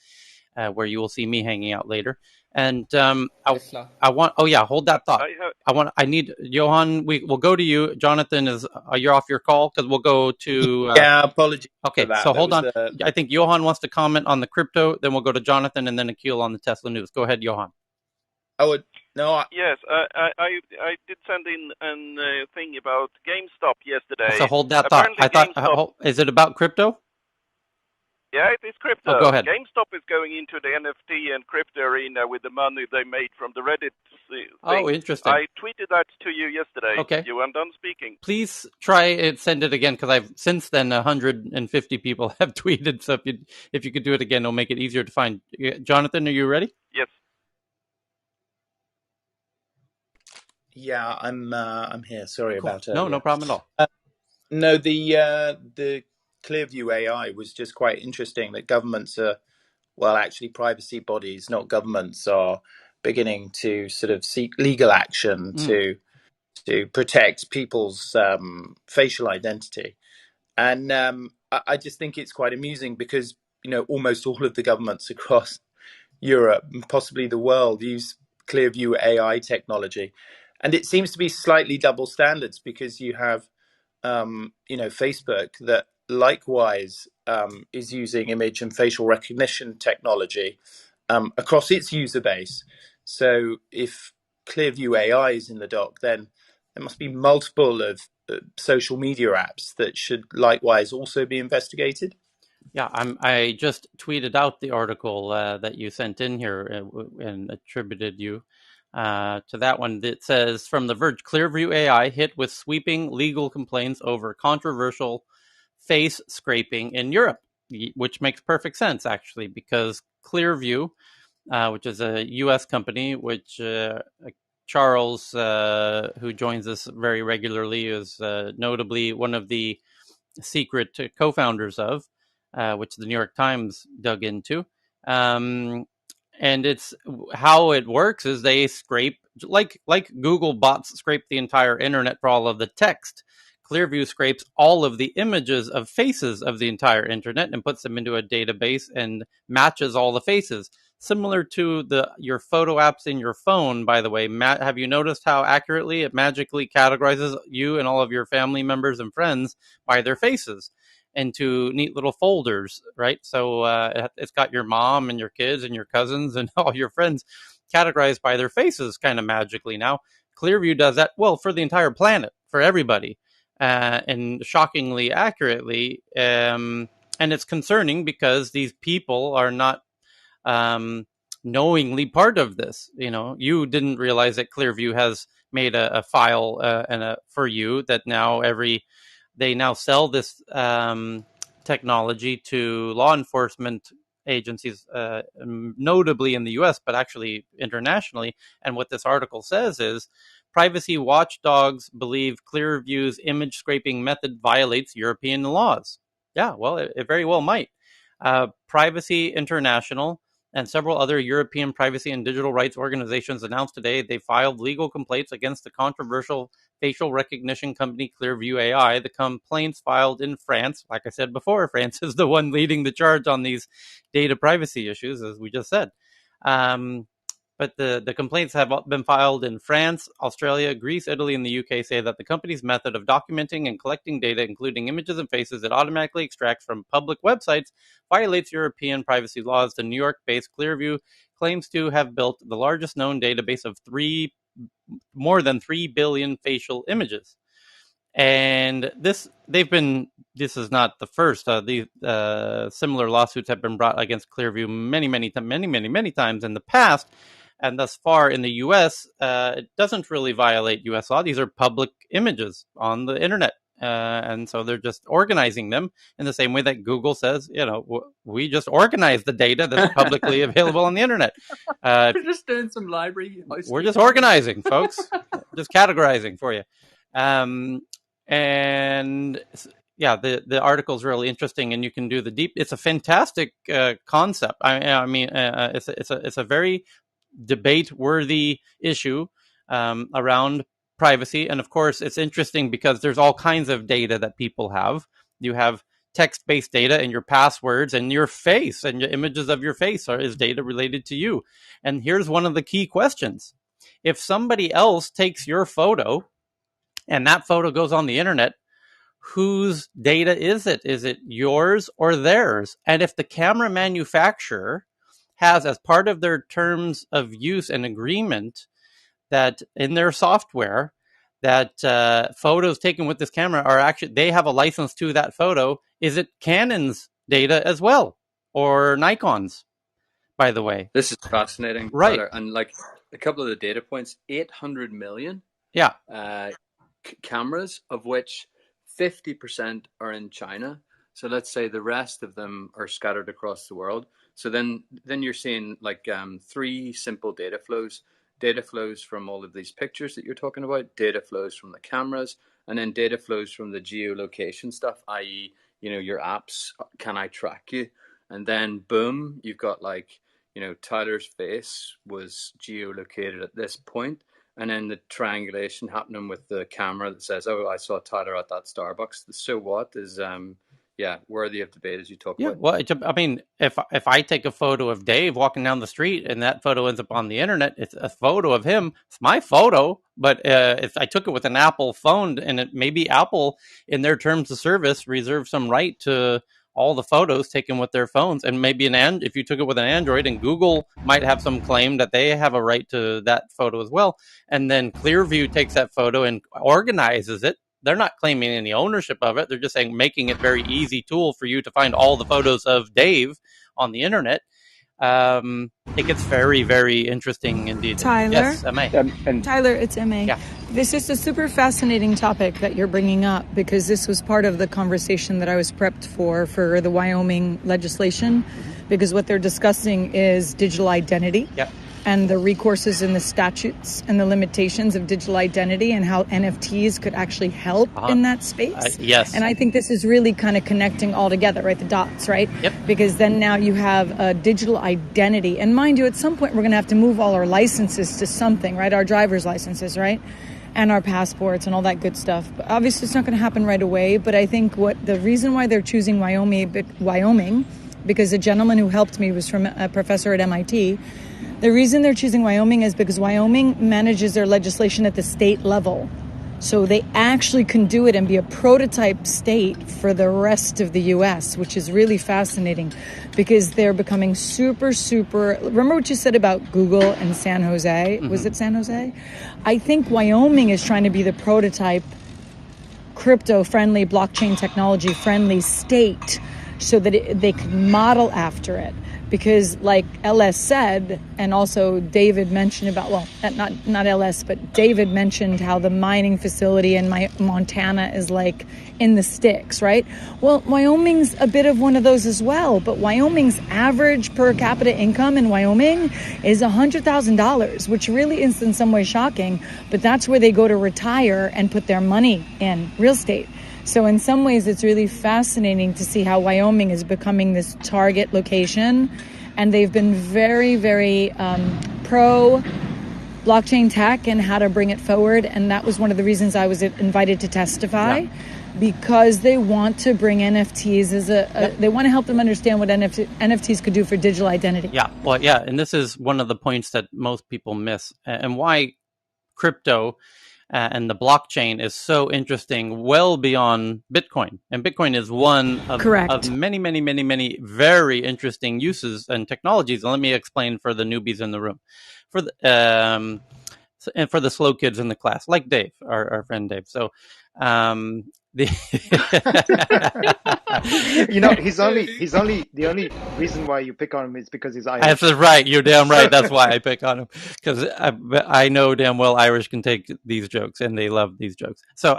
where you will see me hanging out later. And I want. Oh yeah, hold that thought. I need Johan. We'll go to you. Jonathan is. You're off your call because we'll go to. Yeah, apologies Okay, for that. so That hold was on. I think Johan wants to comment on the crypto. Then we'll go to Jonathan, and then Akhil on the Tesla news. Go ahead, Johan. Yes, I did send in a thing about GameStop yesterday. So hold that thought. I thought. Is it about crypto? Yeah, it is crypto. Oh, go ahead. GameStop is going into the NFT and crypto arena with the money they made from the Reddit thing. Oh, interesting. I tweeted that to you yesterday. Okay. You am done speaking. Please try and send it again because I've since then 150 people have tweeted. So if you could do it again, it'll make it easier to find. Jonathan, are you ready? Yes. Yeah, I'm here. Sorry Cool. about it. No problem at all. No, the Clearview AI was just quite interesting that governments are, well, actually privacy bodies, not governments, are beginning to sort of seek legal action to protect people's facial identity. And I just think it's quite amusing because, almost all of the governments across Europe and possibly the world use Clearview AI technology. And it seems to be slightly double standards because you have Facebook that likewise is using image and facial recognition technology across its user base. So if Clearview AI is in the dock, then there must be multiple of social media apps that should likewise also be investigated. Yeah, I just tweeted out the article that you sent in here and attributed you to that one. That says, from The Verge, Clearview AI hit with sweeping legal complaints over controversial face scraping in Europe, which makes perfect sense, actually, because Clearview, which is a U.S. company, which Charles, who joins us very regularly, is notably one of the secret co-founders of, which the New York Times dug into. And it's how it works is they scrape, like Google bots scrape the entire internet for all of the text. Clearview scrapes all of the images of faces of the entire internet and puts them into a database and matches all the faces. Similar to your photo apps in your phone, by the way. Matt, have you noticed how accurately it magically categorizes you and all of your family members and friends by their faces into neat little folders, right? So it's got your mom and your kids and your cousins and all your friends categorized by their faces kind of magically now. Clearview does that, well, for the entire planet, for everybody, and shockingly accurately. And it's concerning because these people are not knowingly part of this. You didn't realize that Clearview has made a file for you that now they now sell this technology to law enforcement agencies, notably in the US, but actually internationally. And what this article says is privacy watchdogs believe Clearview's image scraping method violates European laws. Yeah, well, it very well might. Privacy International and several other European privacy and digital rights organizations announced today they filed legal complaints against the controversial facial recognition company Clearview AI. The complaints filed in France, like I said before, France is the one leading the charge on these data privacy issues, as we just said. But the complaints have been filed in France, Australia, Greece, Italy, and the UK say that the company's method of documenting and collecting data, including images and faces it automatically extracts from public websites, violates European privacy laws. The New York-based Clearview claims to have built the largest known database of more than 3 billion facial images. And this is not the first. The similar lawsuits have been brought against Clearview many times in the past. And thus far in the U.S., it doesn't really violate U.S. law. These are public images on the internet. And so they're just organizing them in the same way that Google says, we just organize the data that's publicly available on the internet. We're just doing some library. We're just organizing, folks. Just categorizing for you. And yeah, the article is really interesting, and you can do the deep. It's a fantastic concept. I mean, it's a very debate-worthy issue around privacy, and of course, it's interesting because there's all kinds of data that people have. You have text-based data, and your passwords, and your face, and your images of your face is data related to you. And here's one of the key questions: if somebody else takes your photo, and that photo goes on the internet, whose data is it? Is it yours or theirs? And if the camera manufacturer has, as part of their terms of use and agreement, that in their software, that photos taken with this camera are actually, they have a license to that photo, is it Canon's data as well? Or Nikon's, by the way? This is fascinating. Right. Tyler. And like a couple of the data points, 800 million cameras, of which 50% are in China. So let's say the rest of them are scattered across the world. So then you're seeing like three simple data flows. Data flows from all of these pictures that you're talking about, data flows from the cameras, and then data flows from the geolocation stuff, i.e., your apps, can I track you? And then boom, you've got like, Tyler's face was geolocated at this point. And then the triangulation happening with the camera that says, oh, I saw Tyler at that Starbucks. The so what is, worthy of debate, as you talk about. Well, I mean, if I take a photo of Dave walking down the street and that photo ends up on the internet, it's a photo of him. It's my photo, but if I took it with an Apple phone, and maybe Apple, in their terms of service, reserve some right to all the photos taken with their phones, and maybe if you took it with an Android, and Google might have some claim that they have a right to that photo as well, and then Clearview takes that photo and organizes it. They're not claiming any ownership of it. They're just saying making it very easy tool for you to find all the photos of Dave on the internet. It gets very, very interesting indeed. Tyler? Yes, MA. Tyler, it's MA. Yeah. This is a super fascinating topic that you're bringing up, because this was part of the conversation that I was prepped for the Wyoming legislation, because what they're discussing is digital identity. Yep. And the recourses and the statutes and the limitations of digital identity, and how NFTs could actually help in that space. Yes. And I think this is really kind of connecting all together, right? The dots, right? Yep. Because then now you have a digital identity. And mind you, at some point we're going to have to move all our licenses to something, right? Our driver's licenses, right? And our passports and all that good stuff. But obviously it's not going to happen right away. But I think the reason why they're choosing Wyoming, because a gentleman who helped me was from a professor at MIT. The reason they're choosing Wyoming is because Wyoming manages their legislation at the state level. So they actually can do it and be a prototype state for the rest of the U.S., which is really fascinating, because they're becoming super, super... Remember what you said about Google and San Jose? Mm-hmm. Was it San Jose? I think Wyoming is trying to be the prototype crypto-friendly, blockchain technology-friendly state, so that they could model after it. Because like LS said, and also David mentioned about, well, not LS, but David mentioned how the mining facility in Montana is like in the sticks, right? Well, Wyoming's a bit of one of those as well, but Wyoming's average per capita income in Wyoming is $100,000, which really is in some ways shocking, but that's where they go to retire and put their money in real estate. So in some ways, it's really fascinating to see how Wyoming is becoming this target location. And they've been very, very pro blockchain tech and how to bring it forward. And that was one of the reasons I was invited to testify, because they want to bring NFTs they want to help them understand what NFTs could do for digital identity. Yeah, well, yeah. And this is one of the points that most people miss, and why crypto and the blockchain is so interesting, well beyond Bitcoin. And Bitcoin is one of many, many, many, many very interesting uses and technologies. And let me explain for the newbies in the room, and for the slow kids in the class, like Dave, our friend Dave. So, the only reason why you pick on him is because he's Irish. That's right. You're damn right. That's why I pick on him, because I know damn well Irish can take these jokes, and they love these jokes. So,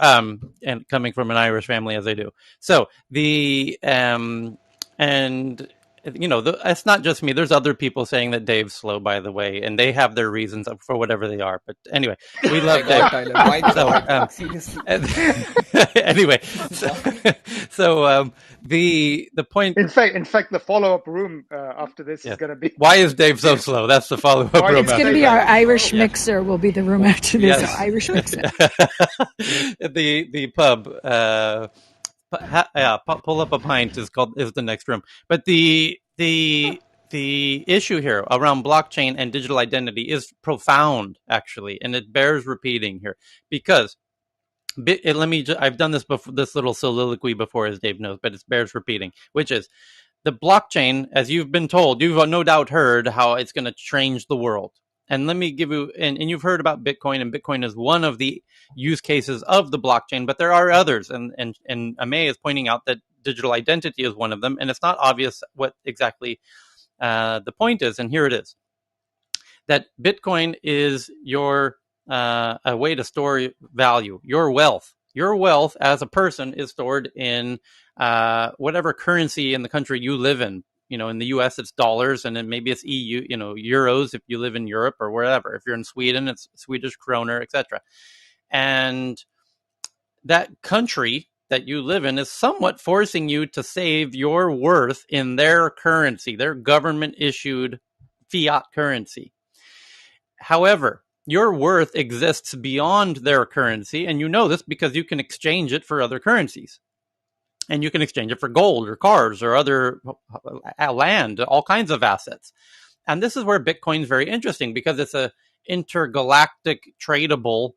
and coming from an Irish family as I do, so it's not just me. There's other people saying that Dave's slow, by the way, and they have their reasons for whatever they are. But anyway, we love Dave. Anyway, the point. In fact, the follow-up room after this is going to be, why is Dave so slow? That's the follow-up room. It's going to be our Irish mixer. Will be the room after this. Our Irish mixer. The pub. Pull up a pint is the next room. But the issue here around blockchain and digital identity is profound, actually, and it bears repeating here, because I've done this before, this little soliloquy before, as Dave knows, but it bears repeating, which is the blockchain, as you've been told, you've no doubt heard how it's going to change the world. And let me give you, and you've heard about Bitcoin, and Bitcoin is one of the use cases of the blockchain, but there are others. And Amay is pointing out that digital identity is one of them, and it's not obvious what exactly the point is. And here it is: that Bitcoin is your a way to store value, your wealth. Your wealth as a person is stored in whatever currency in the country you live in. In the U.S., it's dollars, and then maybe it's EU, euros if you live in Europe or wherever. If you're in Sweden, it's Swedish kroner, etc. And that country that you live in is somewhat forcing you to save your worth in their currency, their government-issued fiat currency. However, your worth exists beyond their currency, and you know this because you can exchange it for other currencies. And you can exchange it for gold or cars or other land, all kinds of assets. And this is where Bitcoin is very interesting, because it's a intergalactic tradable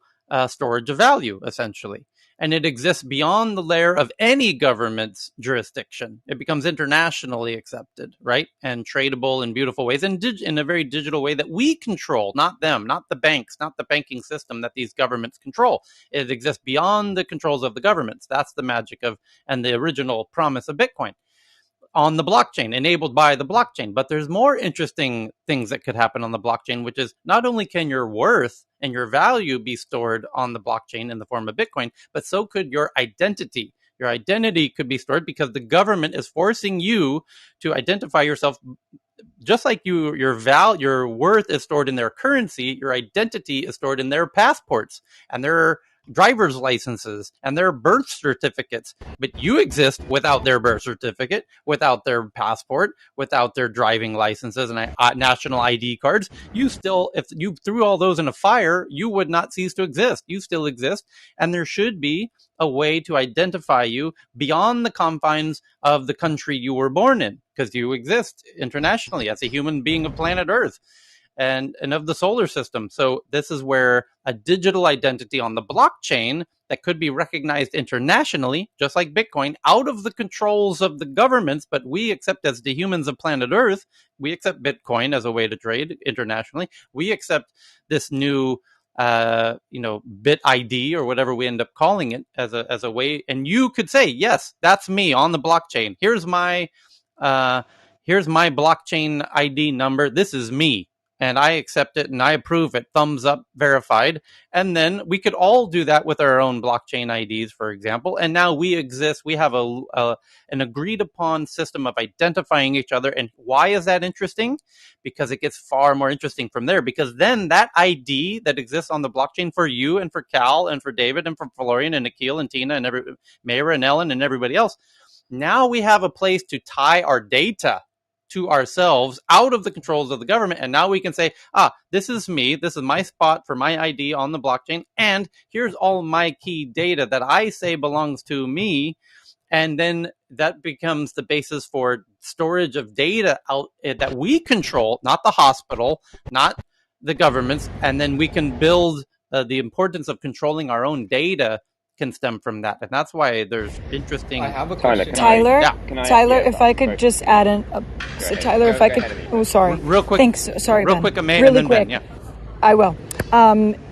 storage of value, essentially. and it exists beyond the layer of any government's jurisdiction. It becomes internationally accepted, right? And tradable in beautiful ways, and in a very digital way that we control, not them, not the banks, not the banking system that these governments control. It exists beyond the controls of the governments. That's the magic of, and the original promise of Bitcoin, on the blockchain, enabled by the blockchain. But there's more interesting things that could happen on the blockchain, which is not only can your worth and your value be stored on the blockchain in the form of Bitcoin, but so could your identity. Your identity could be stored because the government is forcing you to identify yourself. Just like your worth is stored in their currency, your identity is stored in their passports and their driver's licenses and their birth certificates. But you exist without their birth certificate, without their passport, without their driving licenses and national ID cards. You still, if you threw all those in a fire, you would not cease to exist. You still exist. And there should be a way to identify you beyond the confines of the country you were born in, because you exist internationally as a human being of planet Earth and of the solar system. So this is where a digital identity on the blockchain that could be recognized internationally, just like Bitcoin, out of the controls of the governments, but we accept as the humans of planet Earth, we accept Bitcoin as a way to trade internationally. We accept this new bit ID or whatever we end up calling it as a way. And you could say, yes, that's me on the blockchain. Here's my blockchain ID number. This is me. And I accept it and I approve it, thumbs up, verified. And then we could all do that with our own blockchain IDs, for example. And now we exist. We have an agreed upon system of identifying each other. And why is that interesting? Because it gets far more interesting from there. Because then that ID that exists on the blockchain for you and for Cal and for David and for Florian and Nikhil and Tina and Mayra and Ellen and everybody else, now we have a place to tie our data to ourselves out of the controls of the government. And now we can say, this is me. This is my spot for my ID on the blockchain. And here's all my key data that I say belongs to me. And then that becomes the basis for storage of data out that we control, not the hospital, not the governments. And then we can build the importance of controlling our own data can stem from that. And that's why there's interesting. I have a question. Tyler, if I could sorry. just add in. So Tyler, if I could. Oh, sorry. Real quick. Thanks. Sorry, real Ben. quick, Amay, really and then quick. Ben. Yeah. I will.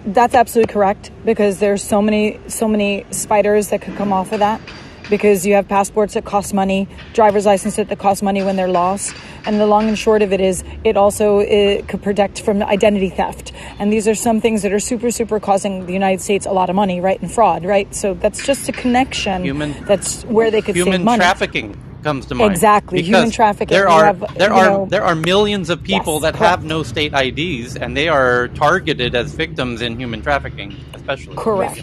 That's absolutely correct, because there's so many spiders that could come off of that, because you have passports that cost money, driver's licenses that cost money when they're lost. And the long and short of it is it could protect from identity theft. And these are some things that are super, super causing the United States a lot of money, right? And fraud, right? So that's just a connection. That's where they could save money. Human trafficking comes to mind. Exactly, human trafficking. There are millions of people that have no state IDs, and they are targeted as victims in human trafficking, especially. Correct.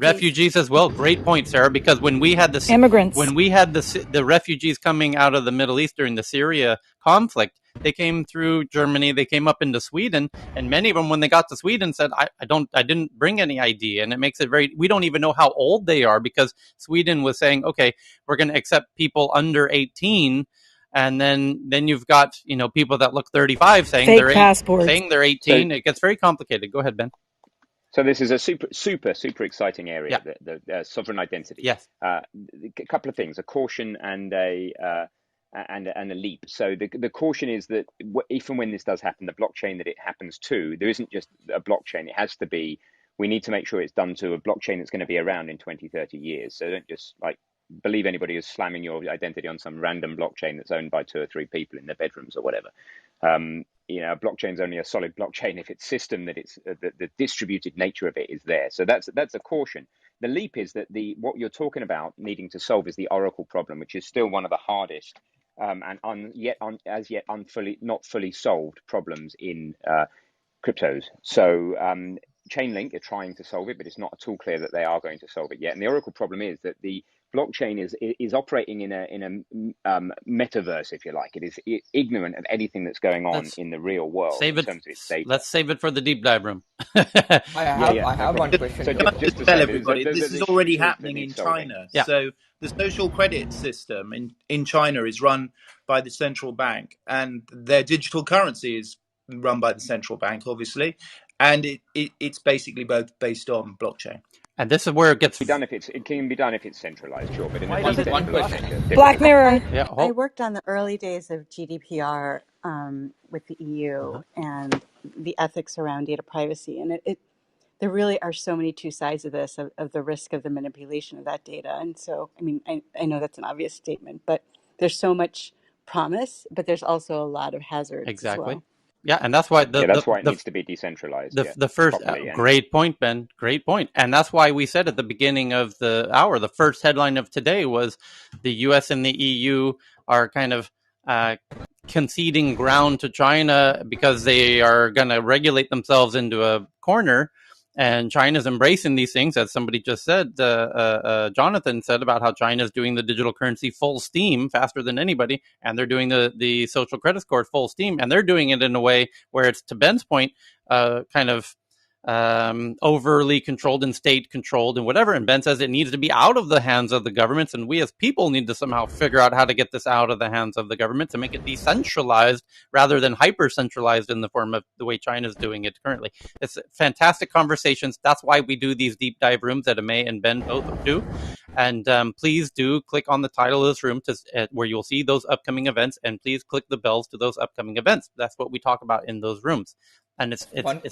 Refugees as well. Great point, Sarah. Because when we had immigrants, when we had the refugees coming out of the Middle East during the Syria conflict, they came through Germany, they came up into Sweden, and many of them, when they got to Sweden, said, I didn't bring any ID. And it makes it we don't even know how old they are, because Sweden was saying, okay, we're going to accept people under 18. And then you've got, people that look 35 saying fake passports, saying they're 18. So it gets very complicated. Go ahead, Ben. So this is a super exciting area, the sovereign identity. Yes. A couple of things: a caution and a leap. So the caution is that if and when this does happen, the blockchain that it happens to, there isn't just a blockchain. It has to be. We need to make sure it's done to a blockchain that's going to be around in 20, 30 years. So don't just believe anybody is slamming your identity on some random blockchain that's owned by 2 or 3 people in their bedrooms or whatever. A blockchain is only a solid blockchain if its system that it's the distributed nature of it is there. So that's a caution. The leap is that what you're talking about needing to solve is the Oracle problem, which is still one of the hardest and not fully solved problems in cryptos. So Chainlink are trying to solve it, but it's not at all clear that they are going to solve it yet. And the Oracle problem is that the blockchain is operating in a metaverse, if you like. It is ignorant of anything that's going on in the real world in terms of its data. Let's save it for the deep dive room. I have one question. So just to tell everybody, this is already happening in China. Yeah. So the social credit system in China is run by the central bank, and their digital currency is run by the central bank, obviously, and it's basically both based on blockchain. And this is where it gets it can be done if it's centralized, sure, but in a One decentralized question. sector, Black difficult. Mirror. I worked on the early days of GDPR with the EU and the ethics around data privacy. And there really are so many two sides of this, of the risk of the manipulation of that data. And so, I mean, I know that's an obvious statement, but there's so much promise, but there's also a lot of hazards as exactly. well. Yeah, and that's why That's why it needs to be decentralized, the first properly. And great point, Ben. Great point. And that's why we said at the beginning of the hour, the first headline of today was the U.S. and the EU are kind of conceding ground to China because they are going to regulate themselves into a corner. And China's embracing these things, as somebody just said. Jonathan said about how China's doing the digital currency full steam, faster than anybody, and they're doing the social credit score full steam, and they're doing it in a way where it's, to Ben's point, kind of overly controlled and state controlled and whatever. And Ben says it needs to be out of the hands of the governments, and we as people need to somehow figure out how to get this out of the hands of the government to make it decentralized rather than hyper centralized in the form of the way China's doing it currently. It's fantastic conversations. That's why we do these deep dive rooms that Amay and Ben both do. And please do click on the title of this room where you'll see those upcoming events, and please click the bells to those upcoming events. That's what we talk about in those rooms. And it's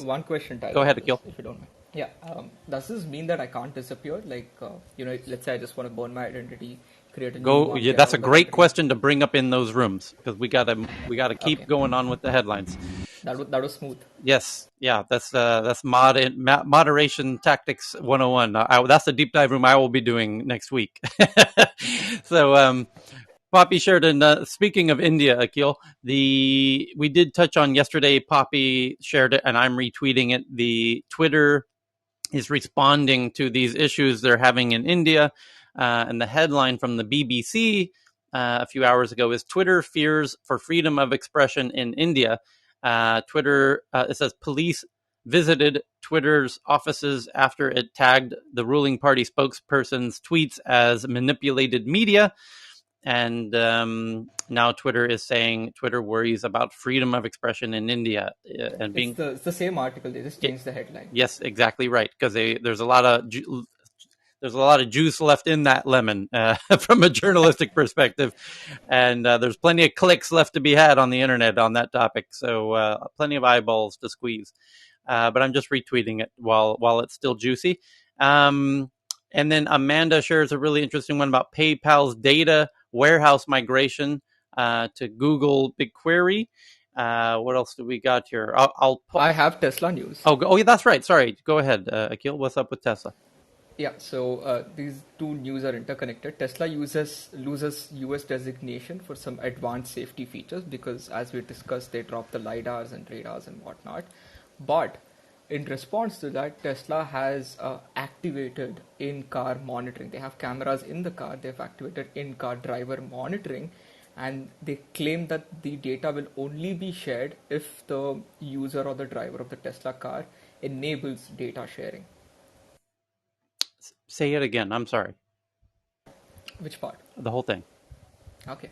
one question, Tyler. Go ahead, Akil. If you don't mind. Yeah. Does this mean that I can't disappear? Like, let's say I just want to burn my identity, create a new one. Yeah, that's a great question to bring up in those rooms, because we gotta keep going on with the headlines. That was smooth. Yes, yeah, that's moderation tactics 101. That's the deep dive room I will be doing next week. So, Poppy Sheridan, speaking of India, Akil, we did touch on yesterday. Poppy shared it, and I'm retweeting it. The Twitter is responding to these issues they're having in India, and the headline from the BBC a few hours ago is Twitter fears for freedom of expression in India. Twitter, it says police visited Twitter's offices after it tagged the ruling party spokesperson's tweets as manipulated media. And now Twitter is saying Twitter worries about freedom of expression in India, and it's the same article. They just changed the headline. Yes, exactly right. Because there's a lot of juice left in that lemon from a journalistic perspective, and there's plenty of clicks left to be had on the internet on that topic. So plenty of eyeballs to squeeze. But I'm just retweeting it while it's still juicy. And then Amanda shares a really interesting one about PayPal's data warehouse migration to Google BigQuery. What else do we got here? I have Tesla news. Oh, yeah, that's right. Sorry. Go ahead, Akil. What's up with Tesla? Yeah, so these two news are interconnected. Tesla loses US designation for some advanced safety features because, as we discussed, they dropped the LiDARs and radars and whatnot. But in response to that, Tesla has activated in-car monitoring. They have cameras in the car. They've activated in-car driver monitoring, and they claim that the data will only be shared if the user or the driver of the Tesla car enables data sharing. Say it again. I'm sorry. Which part? The whole thing. Okay.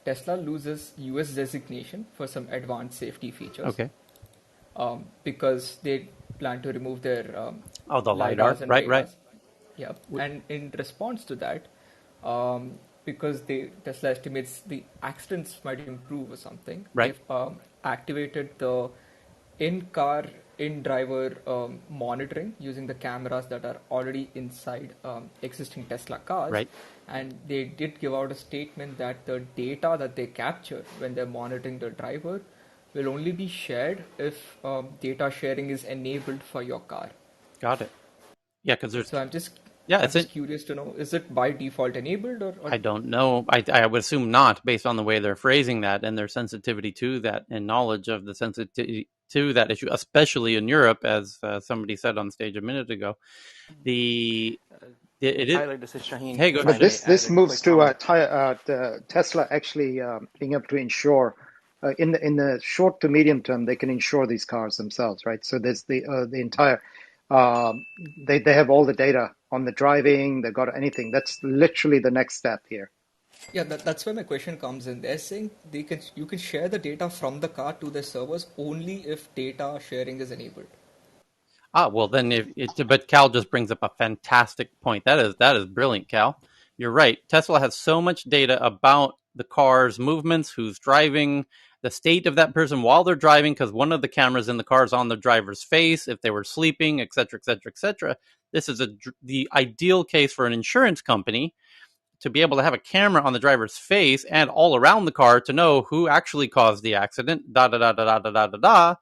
Tesla loses US designation for some advanced safety features. Okay. Because they plan to remove their the LiDAR, and right, radars. Yeah, and in response to that, because Tesla estimates the accidents might improve or something, right. They've activated the in-car, in-driver monitoring using the cameras that are already inside existing Tesla cars. Right. And they did give out a statement that the data that they capture when they're monitoring the driver will only be shared if data sharing is enabled for your car. Got it. Yeah, because there's... So I'm just curious to know, is it by default enabled or... I don't know. I would assume not, based on the way they're phrasing that and their sensitivity to that and knowledge of the sensitivity to that issue, especially in Europe, as somebody said on stage a minute ago. Tyler, this is Shaheen. Hey, go but ahead. this moves to the Tesla actually being able to insure in the short to medium term, they can insure these cars themselves, right? So there's the entire they have all the data on the driving. They've got anything. That's literally the next step here. Yeah, that's where my question comes in. They're saying you can share the data from the car to the servers only if data sharing is enabled. Well, then but Cal just brings up a fantastic point. That is brilliant, Cal. You're right. Tesla has so much data about the car's movements, who's driving, the state of that person while they're driving, because one of the cameras in the car is on the driver's face, if they were sleeping, et cetera, et cetera, et cetera. This is the ideal case for an insurance company to be able to have a camera on the driver's face and all around the car to know who actually caused the accident. Da da da da da da da da.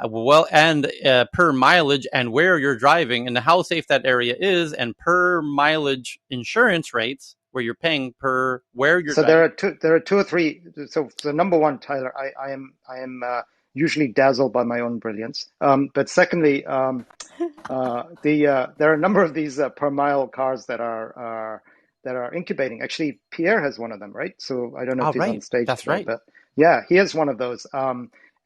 Well, and per mileage and where you're driving and how safe that area is, and per mileage insurance rates where you're paying per where you're So driving. there are two or three. So number one, Tyler, I am usually dazzled by my own brilliance. But secondly, there are a number of these per mile cars that are incubating. Actually, Pierre has one of them, right? So I don't know if Oh, he's on right. stage That's today, right. but yeah, he has one of those.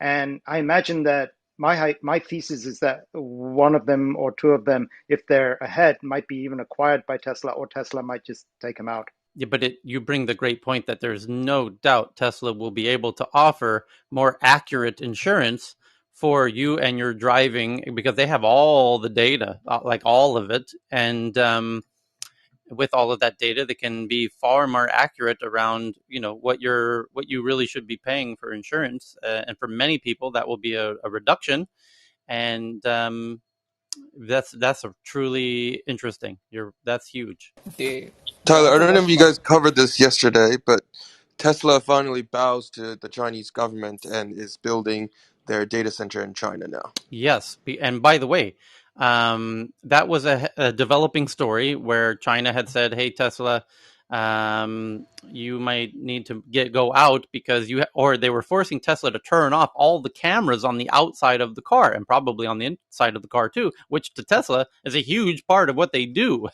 And I imagine that my thesis is that one of them or two of them, if they're ahead, might be even acquired by Tesla, or Tesla might just take them out. Yeah, but you bring the great point that there's no doubt Tesla will be able to offer more accurate insurance for you and your driving because they have all the data, like all of it. And with all of that data, they can be far more accurate around what you really should be paying for insurance. And for many people, that will be a reduction. And that's a truly interesting. That's huge. They Tyler, I also don't know got if you guys covered this yesterday, but Tesla finally bows to the Chinese government and is building their data center in China now. Yes, and by the way, that was a developing story where China had said, "Hey, Tesla, you might need to go out because or they were forcing Tesla to turn off all the cameras on the outside of the car and probably on the inside of the car too, which to Tesla is a huge part of what they do,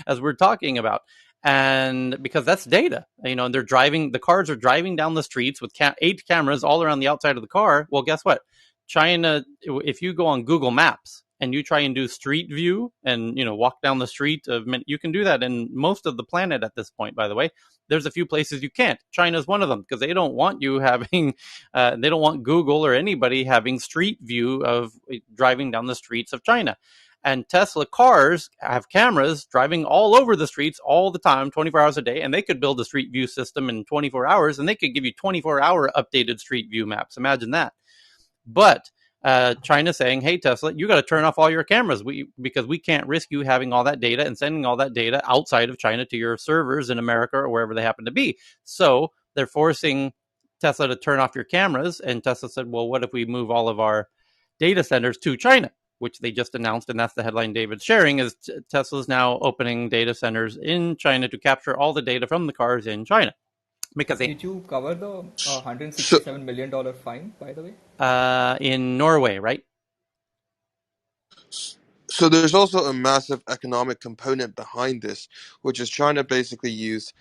as we're talking about." And because that's data, and the cars are driving down the streets with 8 cameras all around the outside of the car. Well, guess what? China, if you go on Google Maps and you try and do street view and walk down the street you can do that in most of the planet at this point. By the way, there's a few places you can't. China's one of them because they don't want you having, they don't want Google or anybody having street view of driving down the streets of China. And Tesla cars have cameras driving all over the streets all the time, 24 hours a day, and they could build a street view system in 24 hours, and they could give you 24-hour updated street view maps. Imagine that. But China saying, "Hey, Tesla, you got to turn off all your cameras because we can't risk you having all that data and sending all that data outside of China to your servers in America or wherever they happen to be." So they're forcing Tesla to turn off your cameras. And Tesla said, "Well, what if we move all of our data centers to China?" Which they just announced, and that's the headline David's sharing, is Tesla's now opening data centers in China to capture all the data from the cars in China. Because Did you cover the So, $167 million fine, by the way? in Norway, right? So there's also a massive economic component behind this, which is China basically used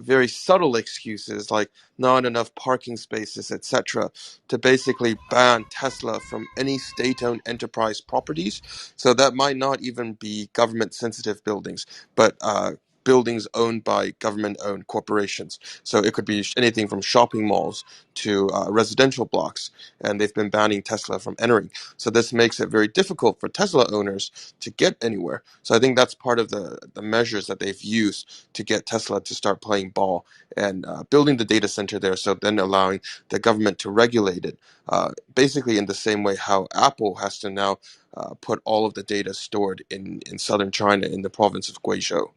very subtle excuses like not enough parking spaces, etc., to basically ban Tesla from any state-owned enterprise properties. So that might not even be government-sensitive buildings, but buildings owned by government-owned corporations. So it could be anything from shopping malls to residential blocks, and they've been banning Tesla from entering. So this makes it very difficult for Tesla owners to get anywhere. So I think that's part of the measures that they've used to get Tesla to start playing ball and building the data center there. So then allowing the government to regulate it, basically in the same way how Apple has to now put all of the data stored in southern China in the province of Guizhou.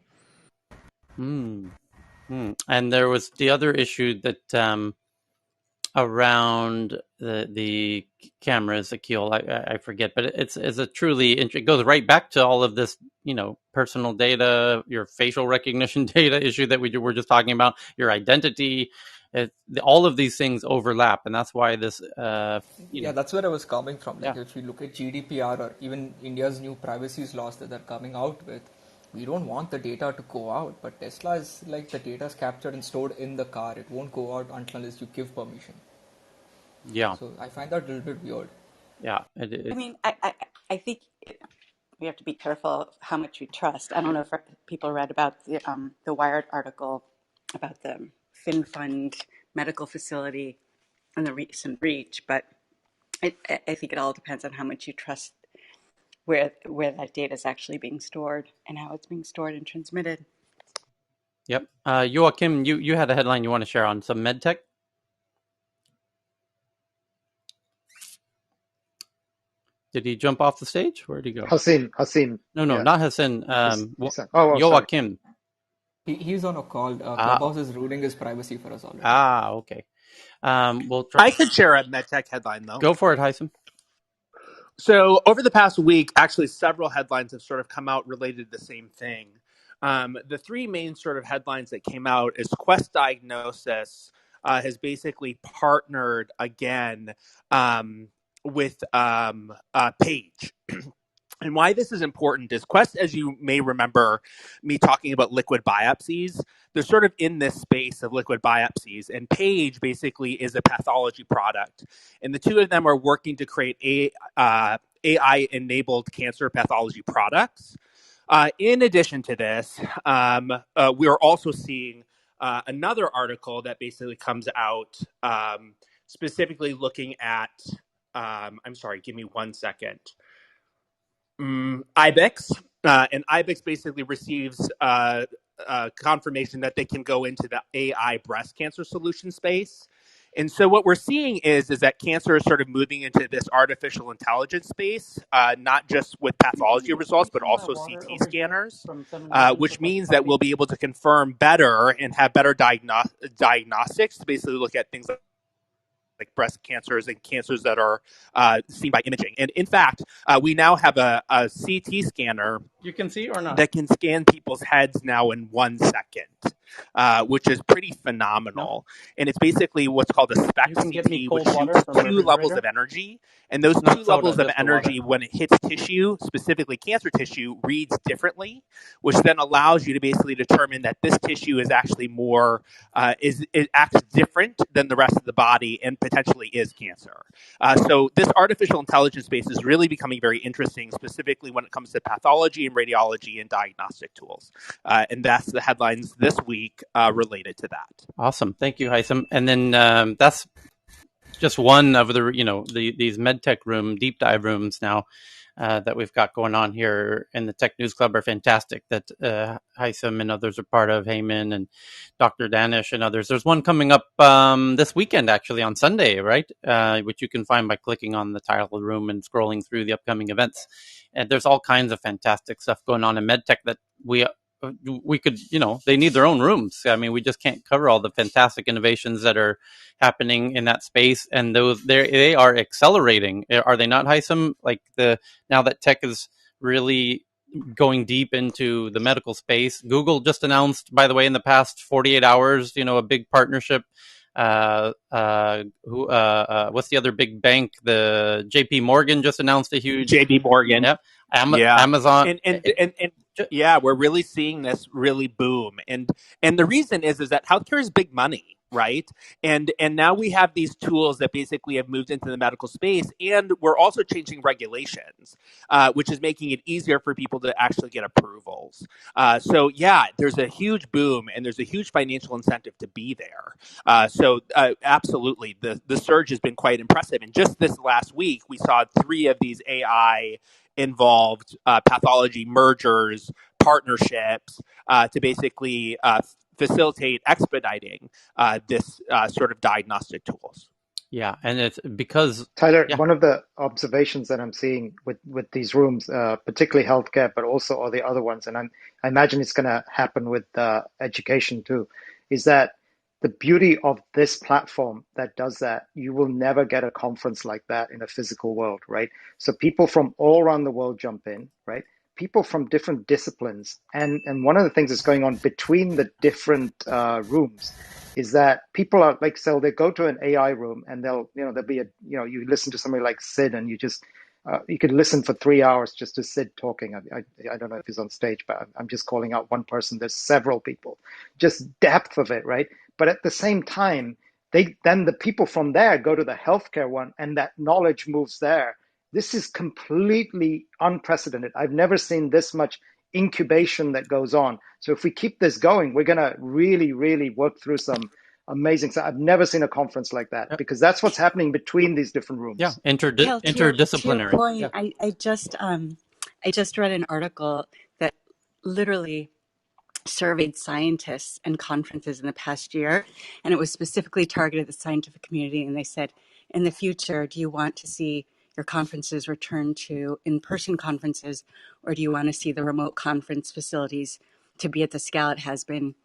Hmm. And there was the other issue that around the cameras, Akil, I forget, but it's a truly it goes right back to all of this, personal data, your facial recognition data issue that we were just talking about, your identity. All of these things overlap, and that's why this, Yeah, that's where I was coming from. yeah, Like, if you look at GDPR or even India's new privacy laws that they're coming out with, we don't want the data to go out. But Tesla is like the data is captured and stored in the car. It won't go out unless you give permission. yeah, So I find that a little bit weird. yeah. I mean, I think we have to be careful how much we trust. I don't know if people read about the Wired article about the FinFund medical facility and the recent breach, but I think it all depends on how much you trust where that data is actually being stored and how it's being stored and transmitted. Yep. Joachim, you had a headline you want to share on some med tech? Did he jump off the stage? Where'd he go? Hasim. No, Yeah. not Hassan. Sorry. Joachim. He's on a call. Clubhouse is ruining his privacy for us already. Okay. We'll try. I could share a medtech headline, though. Go for it, Haitham. So over the past week, actually, several headlines have sort of come out related to the same thing. The three main sort of headlines that came out is Quest Diagnosis has basically partnered again with Page. And why this is important is Quest, as you may remember me talking about liquid biopsies, they're sort of in this space of liquid biopsies. And Page basically is a pathology product. And the two of them are working to create AI-enabled cancer pathology products. In addition to this, we are also seeing another article that basically comes out specifically looking at, I'm sorry, give me 1 second. IBEX, and IBEX basically receives confirmation that they can go into the AI breast cancer solution space. And so what we're seeing is that cancer is sort of moving into this artificial intelligence space, not just with pathology results, but also CT scanners, which means that we'll be able to confirm better and have better diagnostics to basically look at things like breast cancers and cancers that are seen by imaging. And in fact, we now have a CT scanner you can see or not that can scan people's heads now in 1 second, which is pretty phenomenal. No. And it's basically what's called a SPECT CT, which shoots 2 levels of energy. And those 2 levels of energy, when it hits tissue, specifically cancer tissue, reads differently, which then allows you to basically determine that this tissue is actually more, it acts different than the rest of the body and potentially is cancer. So this artificial intelligence space is really becoming very interesting, specifically when it comes to pathology and radiology and diagnostic tools. And that's the headlines this week related to that. Awesome. Thank you, Haitham. And then that's just one of the, these MedTech room, deep dive rooms now that we've got going on here in the Tech News Club are fantastic that Haitham and others are part of, Heyman and Dr. Danish and others. There's one coming up this weekend, actually, on Sunday, right? Which you can find by clicking on the title of the room and scrolling through the upcoming events. And there's all kinds of fantastic stuff going on in MedTech that we could, they need their own rooms. I mean, we just can't cover all the fantastic innovations that are happening in that space, and they are accelerating. Are they not, Haitham? Like now that tech is really going deep into the medical space. Google just announced, by the way, in the past 48 hours, a big partnership. What's the other big bank? The JP Morgan just announced a huge JP Morgan. Yep. Amazon. And yeah, we're really seeing this really boom. And the reason is that healthcare is big money, right? And now we have these tools that basically have moved into the medical space, and we're also changing regulations, which is making it easier for people to actually get approvals. So yeah, there's a huge boom, and there's a huge financial incentive to be there. So absolutely, the surge has been quite impressive. And just this last week, we saw 3 of these AI involved pathology mergers, partnerships to basically facilitate expediting this sort of diagnostic tools. Yeah, and it's because Tyler, one of the observations that I'm seeing with these rooms, particularly healthcare, but also all the other ones, and I imagine it's going to happen with education too, is that the beauty of this platform that does that, you will never get a conference like that in a physical world, right? So people from all around the world jump in, right? People from different disciplines. And one of the things that's going on between the different rooms is that people are like, so they go to an AI room and there'll be you listen to somebody like Sid and you just, you could listen for 3 hours just to Sid talking. I don't know if he's on stage, but I'm just calling out one person. There's several people, just depth of it, right? But at the same time, then the people from there go to the healthcare one and that knowledge moves there. This is completely unprecedented. I've never seen this much incubation that goes on. So if we keep this going, we're going to really, really work through some amazing stuff. I've never seen a conference like that because that's what's happening between these different rooms. Yeah, interdisciplinary. To your point, yeah. I just I just read an article that literally surveyed scientists and conferences in the past year, and it was specifically targeted at the scientific community. And they said, in the future, do you want to see your conferences return to in-person conferences, or do you want to see the remote conference facilities to be at the scale it has been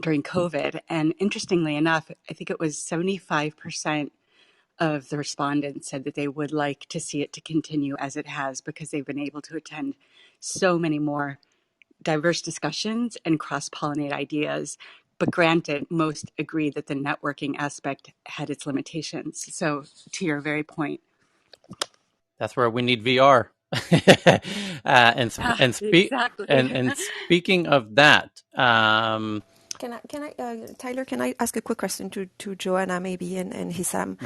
during COVID? And interestingly enough, I think it was 75% of the respondents said that they would like to see it to continue as it has, because they've been able to attend so many more diverse discussions and cross-pollinate ideas. But granted, most agree that the networking aspect had its limitations. So to your very point. That's where we need VR. Exactly. And speaking of that, Can I, Tyler? Can I ask a quick question to Joanna maybe and Hissam?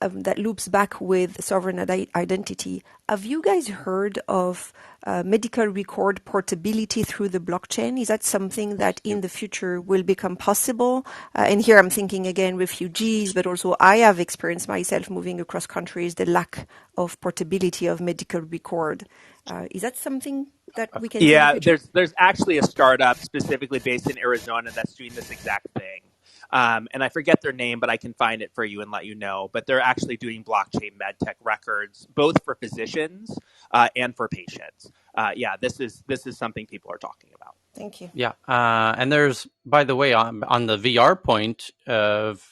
That loops back with sovereign identity. Have you guys heard of medical record portability through the blockchain? Is that something that in the future will become possible? And here I'm thinking again refugees, but also I have experienced myself moving across countries the lack of portability of medical record. Is that something that we can see in the future? There's actually a startup specifically based in Arizona that's doing this exact thing. And I forget their name, but I can find it for you and let you know. But they're actually doing blockchain medtech records, both for physicians and for patients. This is something people are talking about. Thank you. Yeah, and there's, by the way, on the VR point of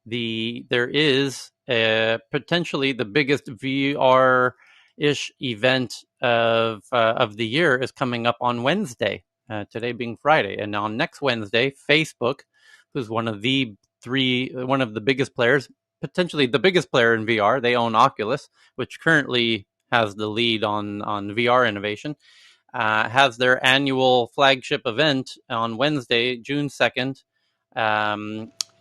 there is potentially the biggest VR-ish event of the year is coming up on Wednesday. Today being Friday, and on next Wednesday, Facebook, who's one of the biggest players, potentially the biggest player in VR. They own Oculus, which currently has the lead on VR innovation. Has their annual flagship event on Wednesday, June 2nd.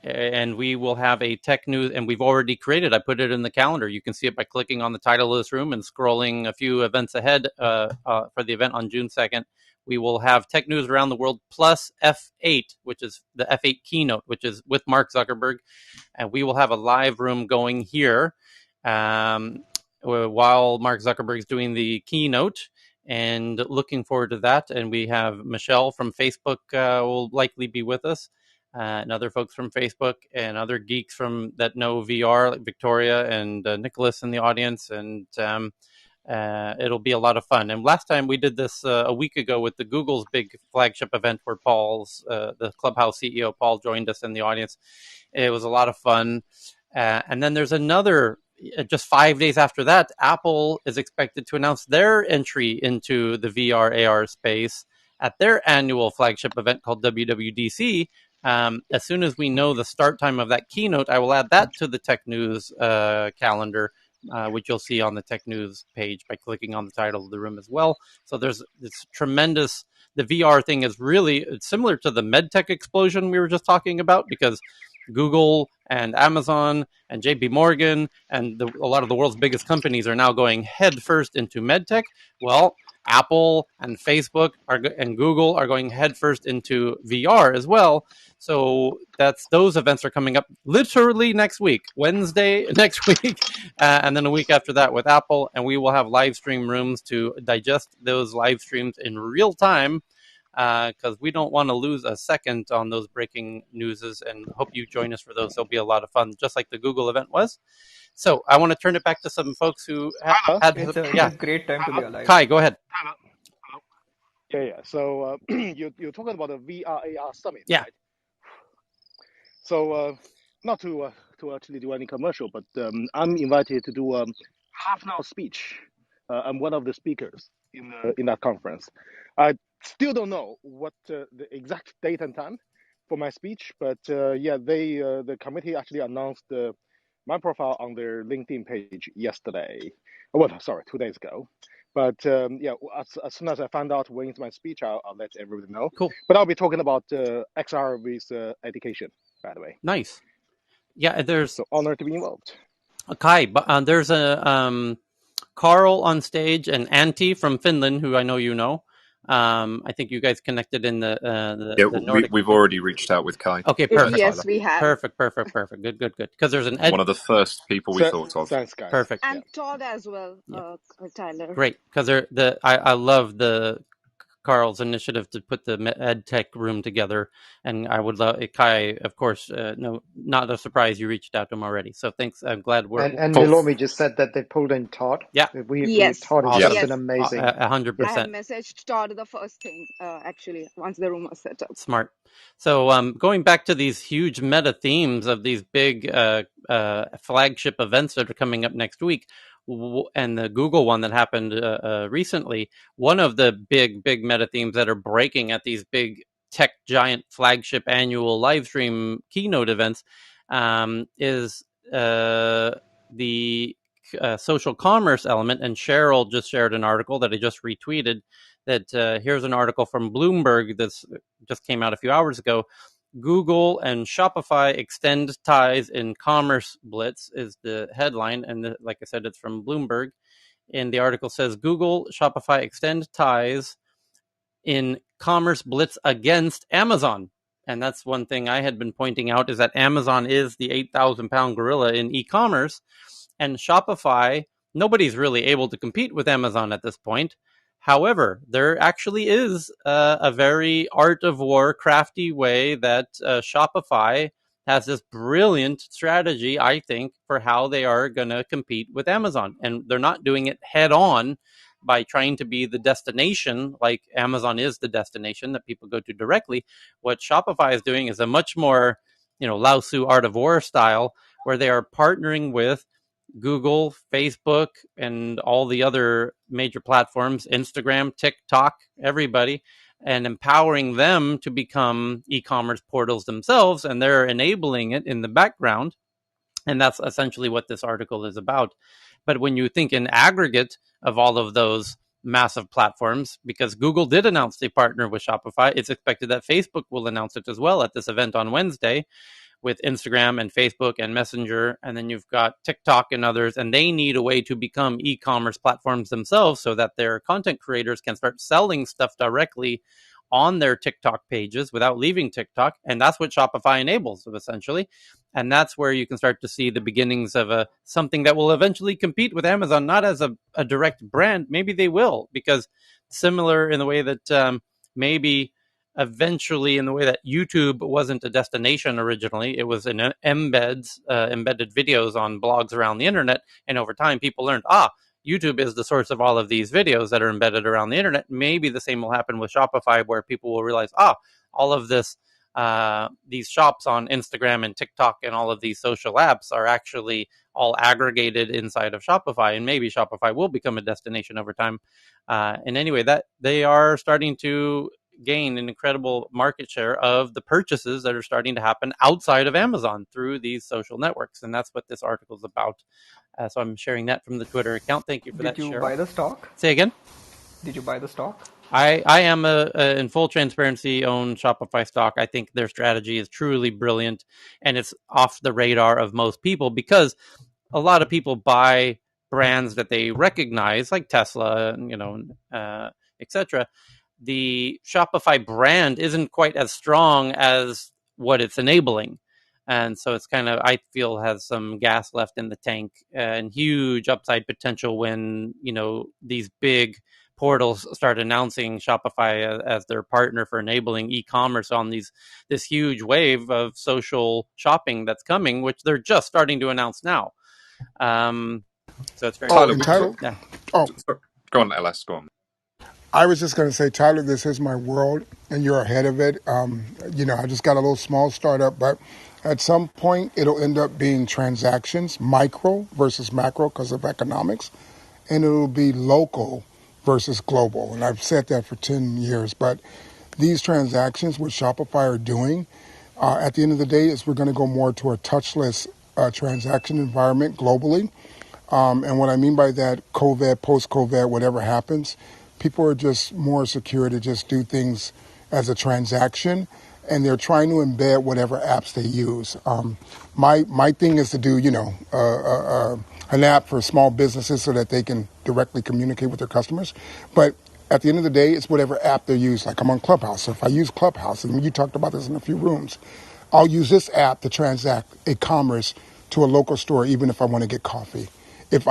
And we will have a tech news, and we've already created. I put it in the calendar. You can see it by clicking on the title of this room and scrolling a few events ahead for the event on June 2nd. We will have tech news around the world plus F8, which is the F8 keynote, which is with Mark Zuckerberg. And we will have a live room going here while Mark Zuckerberg's doing the keynote. And looking forward to that. And we have Michelle from Facebook will likely be with us, and other folks from Facebook, and other geeks that know VR, like Victoria and Nicholas in the audience. And it'll be a lot of fun. And last time we did this a week ago with the Google's big flagship event, where the Clubhouse CEO, Paul, joined us in the audience. It was a lot of fun. And then there's another. Just 5 days after that, Apple is expected to announce their entry into the VR AR space at their annual flagship event called WWDC. As soon as we know the start time of that keynote, I will add that to the Tech News calendar, which you'll see on the Tech News page by clicking on the title of the room as well. So there's this tremendous. The VR thing is really similar to the medtech explosion we were just talking about, because Google and Amazon and JP Morgan and a lot of the world's biggest companies are now going headfirst into medtech. Well, Apple and Facebook and Google are going headfirst into VR as well. So those events are coming up literally next week, Wednesday next week, and then a week after that with Apple. And we will have live stream rooms to digest those live streams in real time, because we don't want to lose a second on those breaking newses, and hope you join us for those. They'll be a lot of fun, just like the Google event was. So I want to turn it back to some folks who had. It's a great time to be alive. Kai, go ahead. Yeah. So you're talking about the VR AR summit, yeah. Right? So not to actually do any commercial, but I'm invited to do a half an hour speech. I'm one of the speakers in that conference. I still don't know what the exact date and time for my speech, but the committee actually announced my profile on their LinkedIn page yesterday. Well, sorry, 2 days ago. But as soon as I find out when is my speech, I'll let everybody know. Cool. But I'll be talking about XR with education, by the way. Nice. Yeah, there's so honored to be involved. Kai, but there's a Carl on stage and Antti from Finland, who I know you know. I think you guys connected in Yeah, the Nordic. we've already reached out with Kai. Okay, And perfect. Yes, Tyler. we have. Perfect. Good. Because there's an One ed. of the first people we So, thought of. thanks, guys. Perfect. Yeah. And Todd as well, Yeah, Tyler. great. Because I love the Carl's initiative to put the ed tech room together, and I would love Kai. Of course, no, not a surprise. You reached out to him already, so thanks. I'm glad we're And Full. Nilomi just said that they pulled in Todd. yeah, Yes, Todd is Yeah. just awesome, an yes. amazing. I have 100%. messaged Todd the first thing, actually, once the room was set up. Smart. So going back to these huge meta themes of these big flagship events that are coming up next week, and the Google one that happened recently, one of the big meta themes that are breaking at these big tech giant flagship annual live stream keynote events is the social commerce element. And Cheryl just shared an article that I just retweeted that here's an article from Bloomberg that's just came out a few hours ago. Google and Shopify extend ties in commerce blitz is the headline. And like I said, it's from Bloomberg. And the article says Google, Shopify extend ties in commerce blitz against Amazon. And that's one thing I had been pointing out is that Amazon is the 8,000-pound gorilla in e-commerce. And Shopify, nobody's really able to compete with Amazon at this point. However, there actually is a very art of war, crafty way that Shopify has this brilliant strategy, I think, for how they are going to compete with Amazon. And they're not doing it head on by trying to be the destination like Amazon is the destination that people go to directly. What Shopify is doing is a much more, Lao Tzu art of war style, where they are partnering with Google, Facebook, and all the other major platforms, Instagram, TikTok, everybody, and empowering them to become e-commerce portals themselves. And they're enabling it in the background. And that's essentially what this article is about. But when you think in aggregate of all of those massive platforms, because Google did announce they partner with Shopify, it's expected that Facebook will announce it as well at this event on Wednesday, with Instagram and Facebook and Messenger. And then you've got TikTok and others, and they need a way to become e-commerce platforms themselves so that their content creators can start selling stuff directly on their TikTok pages without leaving TikTok. And that's what Shopify enables, essentially. And that's where you can start to see the beginnings of something that will eventually compete with Amazon, not as a direct brand. Maybe they will, because similar in the way that maybe eventually, in the way that YouTube wasn't a destination originally, it was an embedded videos on blogs around the internet. And over time, people learned, YouTube is the source of all of these videos that are embedded around the internet. Maybe the same will happen with Shopify, where people will realize, all of this, these shops on Instagram and TikTok and all of these social apps are actually all aggregated inside of Shopify, and maybe Shopify will become a destination over time. And anyway, that they are starting to gain an incredible market share of the purchases that are starting to happen outside of Amazon through these social networks. And that's what this article is about. So I'm sharing that from the Twitter account. Thank you for that, Did you Cheryl. buy the stock? Say again? Did you buy the stock? I am in full transparency own Shopify stock. I think their strategy is truly brilliant, and it's off the radar of most people because a lot of people buy brands that they recognize, like Tesla, etc. The Shopify brand isn't quite as strong as what it's enabling. And so it's kind of, I feel, has some gas left in the tank and huge upside potential when, these big portals start announcing Shopify as their partner for enabling e-commerce on this huge wave of social shopping that's coming, which they're just starting to announce now. So it's very Tyler, And we Tyler, talked. yeah. Go on, LS. Go on. I was just going to say, Tyler, this is my world, and you're ahead of it. I just got a little small startup, but at some point, it'll end up being transactions, micro versus macro because of economics, and it'll be local versus global. And I've said that for 10 years, but these transactions, what Shopify are doing, at the end of the day, is we're going to go more to a touchless transaction environment globally. And what I mean by that, COVID, post-COVID, whatever happens, people are just more secure to just do things as a transaction, and they're trying to embed whatever apps they use. My thing is to do, an app for small businesses so that they can directly communicate with their customers. But At the end of the day, it's whatever app they use. Like I'm on Clubhouse. So if I use Clubhouse, and you talked about this in a few rooms, I'll use this app to transact a commerce to a local store, even if I want to get coffee, if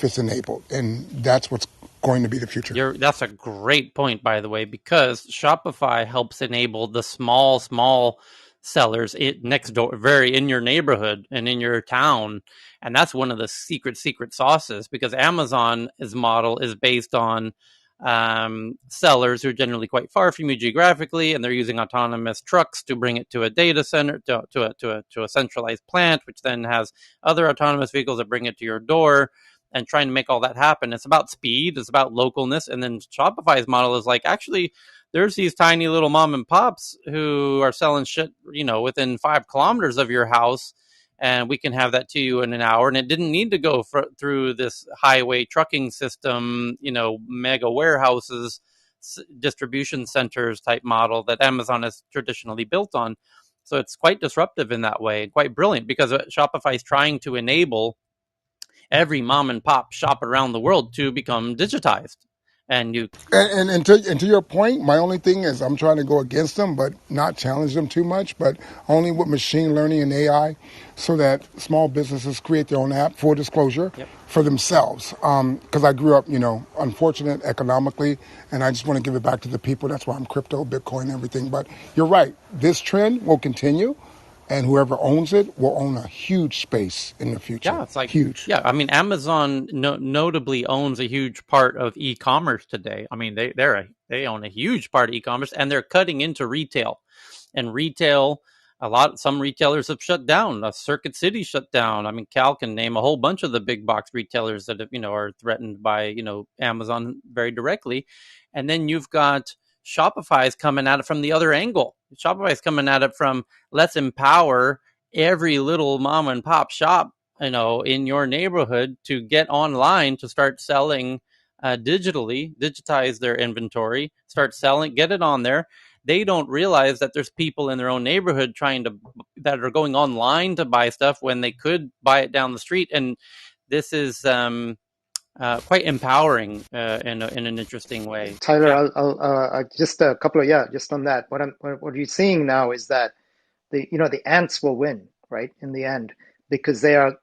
it's enabled. And that's what's going to be the future. That's a great point, by the way, because Shopify helps enable the small sellers next door, very in your neighborhood and in your town. And that's one of the secret sauces, because Amazon's model is based on sellers who are generally quite far from you geographically, and they're using autonomous trucks to bring it to a data center, to a centralized plant, which then has other autonomous vehicles that bring it to your door, and trying to make all that happen. It's about speed, it's about localness. And then Shopify's model is like, actually, there's these tiny little mom and pops who are selling shit, within 5 kilometers of your house, and we can have that to you in an hour. And it didn't need to go through this highway trucking system, mega warehouses, distribution centers type model that Amazon has traditionally built on. So it's quite disruptive in that way, and quite brilliant, because Shopify is trying to enable every mom and pop shop around the world to become digitized. And to your point, my only thing is I'm trying to go against them, but not challenge them too much, but only with machine learning and AI, so that small businesses create their own app, full disclosure, for themselves. Because I grew up, unfortunate economically, and I just want to give it back to the people. That's why I'm crypto, Bitcoin, everything. But you're right. This trend will continue, and whoever owns it will own a huge space in the future. Yeah, it's like huge. Yeah, I mean, Amazon notably owns a huge part of e-commerce today. I mean, they own a huge part of e-commerce, and they're cutting into retail. And retail, some retailers have shut down. Circuit City shut down. I mean, Cal can name a whole bunch of the big box retailers that are threatened by Amazon very directly. And then you've got Shopify's coming at it from the other angle. Shopify's coming at it from, let's empower every little mom and pop shop in your neighborhood to get online, to start selling digitize their inventory, start selling, get it on there. They don't realize that there's people in their own neighborhood that are going online to buy stuff when they could buy it down the street. And this is quite empowering in an interesting way. Tyler, Yeah. I'll just a couple of just on that. What you're seeing now is that the ants will win, right, in the end, because they're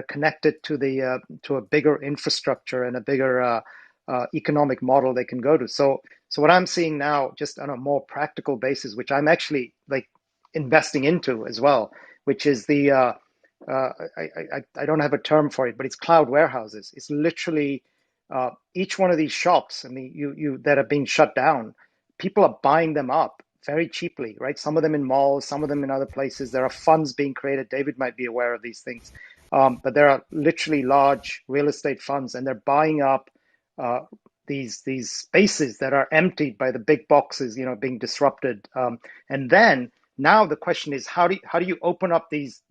connected to to a bigger infrastructure and a bigger economic model they can go to. So what I'm seeing now, just on a more practical basis, which I'm actually like investing into as well, which is I don't have a term for it, but it's cloud warehouses. It's literally each one of these shops. I mean, you that are being shut down, people are buying them up very cheaply, right? Some of them in malls, some of them in other places. There are funds being created. David might be aware of these things, but there are literally large real estate funds, and they're buying up these spaces that are emptied by the big boxes, being disrupted. And then now the question is, how do you open up these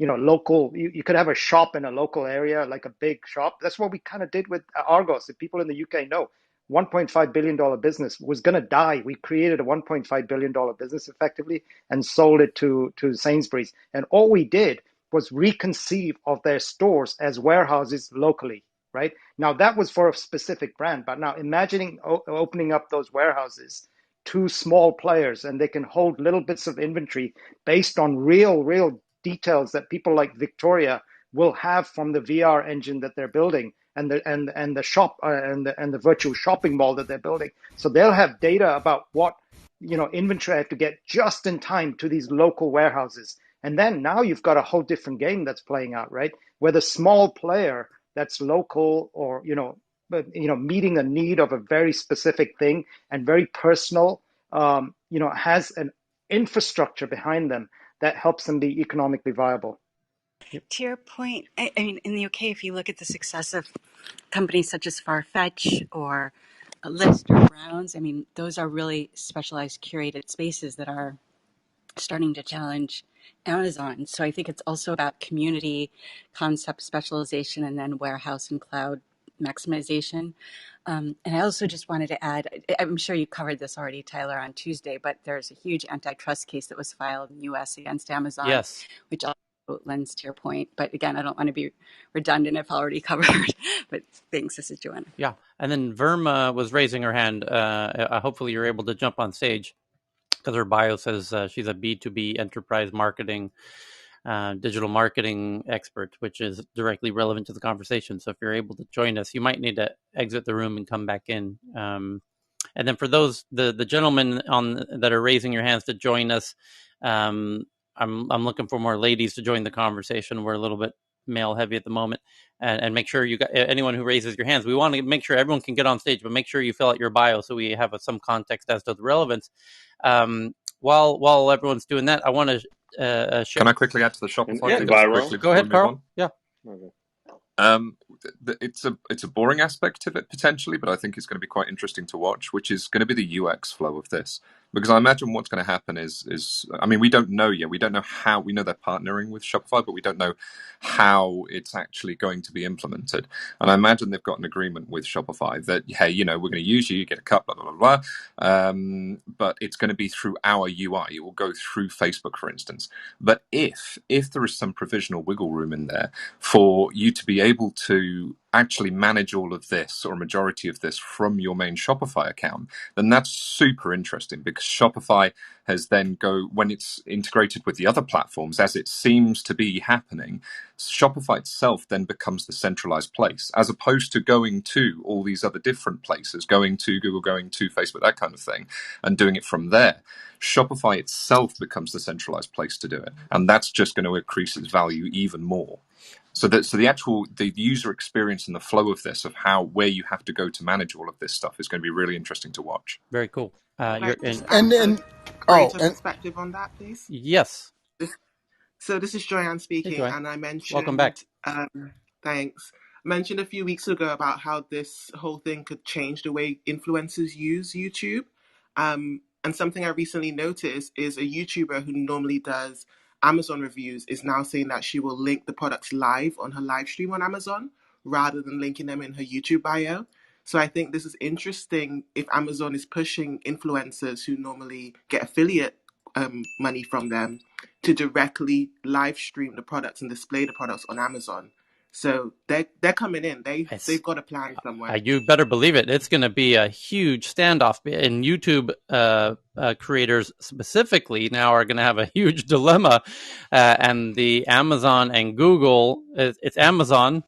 local? You could have a shop in a local area, like a big shop. That's what we kind of did with Argos. If people in the UK know, $1.5 billion business was going to die. We created a $1.5 billion business effectively and sold it to Sainsbury's. And all we did was reconceive of their stores as warehouses locally, right? Now that was for a specific brand, but now imagining opening up those warehouses to small players, and they can hold little bits of inventory based on real details that people like Victoria will have from the VR engine that they're building, and the shop and the virtual shopping mall that they're building. So they'll have data about what inventory I have to get just in time to these local warehouses. And then now you've got a whole different game that's playing out, right? Where the small player that's local, or meeting a need of a very specific thing and very personal, has an infrastructure behind them that helps them be economically viable. To your point, I mean, in the UK, if you look at the success of companies such as Farfetch or Lyft or Browns, I mean, those are really specialized, curated spaces that are starting to challenge Amazon. So I think it's also about community, concept specialization, and then warehouse and cloud maximization. And I also just wanted to add, I'm sure you covered this already, Tyler, on Tuesday, but there's a huge antitrust case that was filed in the US against Amazon, Yes. which lens to your point. But again, I don't want to be redundant if already covered. But thanks, this is Joanna. Yeah, and then Verma was raising her hand. Hopefully you're able to jump on stage, because her bio says she's a B2B enterprise marketing, digital marketing expert, which is directly relevant to the conversation. So if you're able to join us, you might need to exit the room and come back in. And then for those, the gentlemen that are raising your hands to join us, I'm looking for more ladies to join the conversation. We're a little bit male heavy at the moment, and make sure you got anyone who raises your hands. We want to make sure everyone can get on stage, but make sure you fill out your bio so we have some context as to the relevance. While everyone's doing that, I want to share. Can I quickly add to the Shopify thing? Quickly, go ahead, Carl. Yeah. It's a boring aspect of it potentially, but I think it's going to be quite interesting to watch, which is going to be the UX flow of this. Because I imagine what's going to happen is I mean, we don't know yet. We don't know how. We know they're partnering with Shopify, but we don't know how it's actually going to be implemented. And I imagine they've got an agreement with Shopify that, hey, we're going to use you, get a cut, blah, blah, blah, blah. But it's going to be through our UI. It will go through Facebook, for instance. But if there is some provisional wiggle room in there for you to be able to actually manage all of this, or a majority of this, from your main Shopify account, then that's super interesting, because Shopify has then when it's integrated with the other platforms, as it seems to be happening, Shopify itself then becomes the centralized place, as opposed to going to all these other different places, going to Google, going to Facebook, that kind of thing, and doing it from there. Shopify itself becomes the centralized place to do it, and that's just going to increase its value even more. So the user experience and the flow of this, of where you have to go to manage all of this stuff, is going to be really interesting to watch. Very cool. Perspective on that, please. Yes. So this is Joanne speaking, hey, Joanne. And I mentioned. Welcome back. Thanks. I mentioned a few weeks ago about how this whole thing could change the way influencers use YouTube. And something I recently noticed is a YouTuber who normally does Amazon reviews is now saying that she will link the products live on her live stream on Amazon rather than linking them in her YouTube bio. So I think this is interesting if Amazon is pushing influencers who normally get affiliate money from them to directly live stream the products and display the products on Amazon. So they're coming in. They've got a plan somewhere. You better believe it. It's going to be a huge standoff. And YouTube creators specifically now are going to have a huge dilemma. And the Amazon and Google, it's Amazon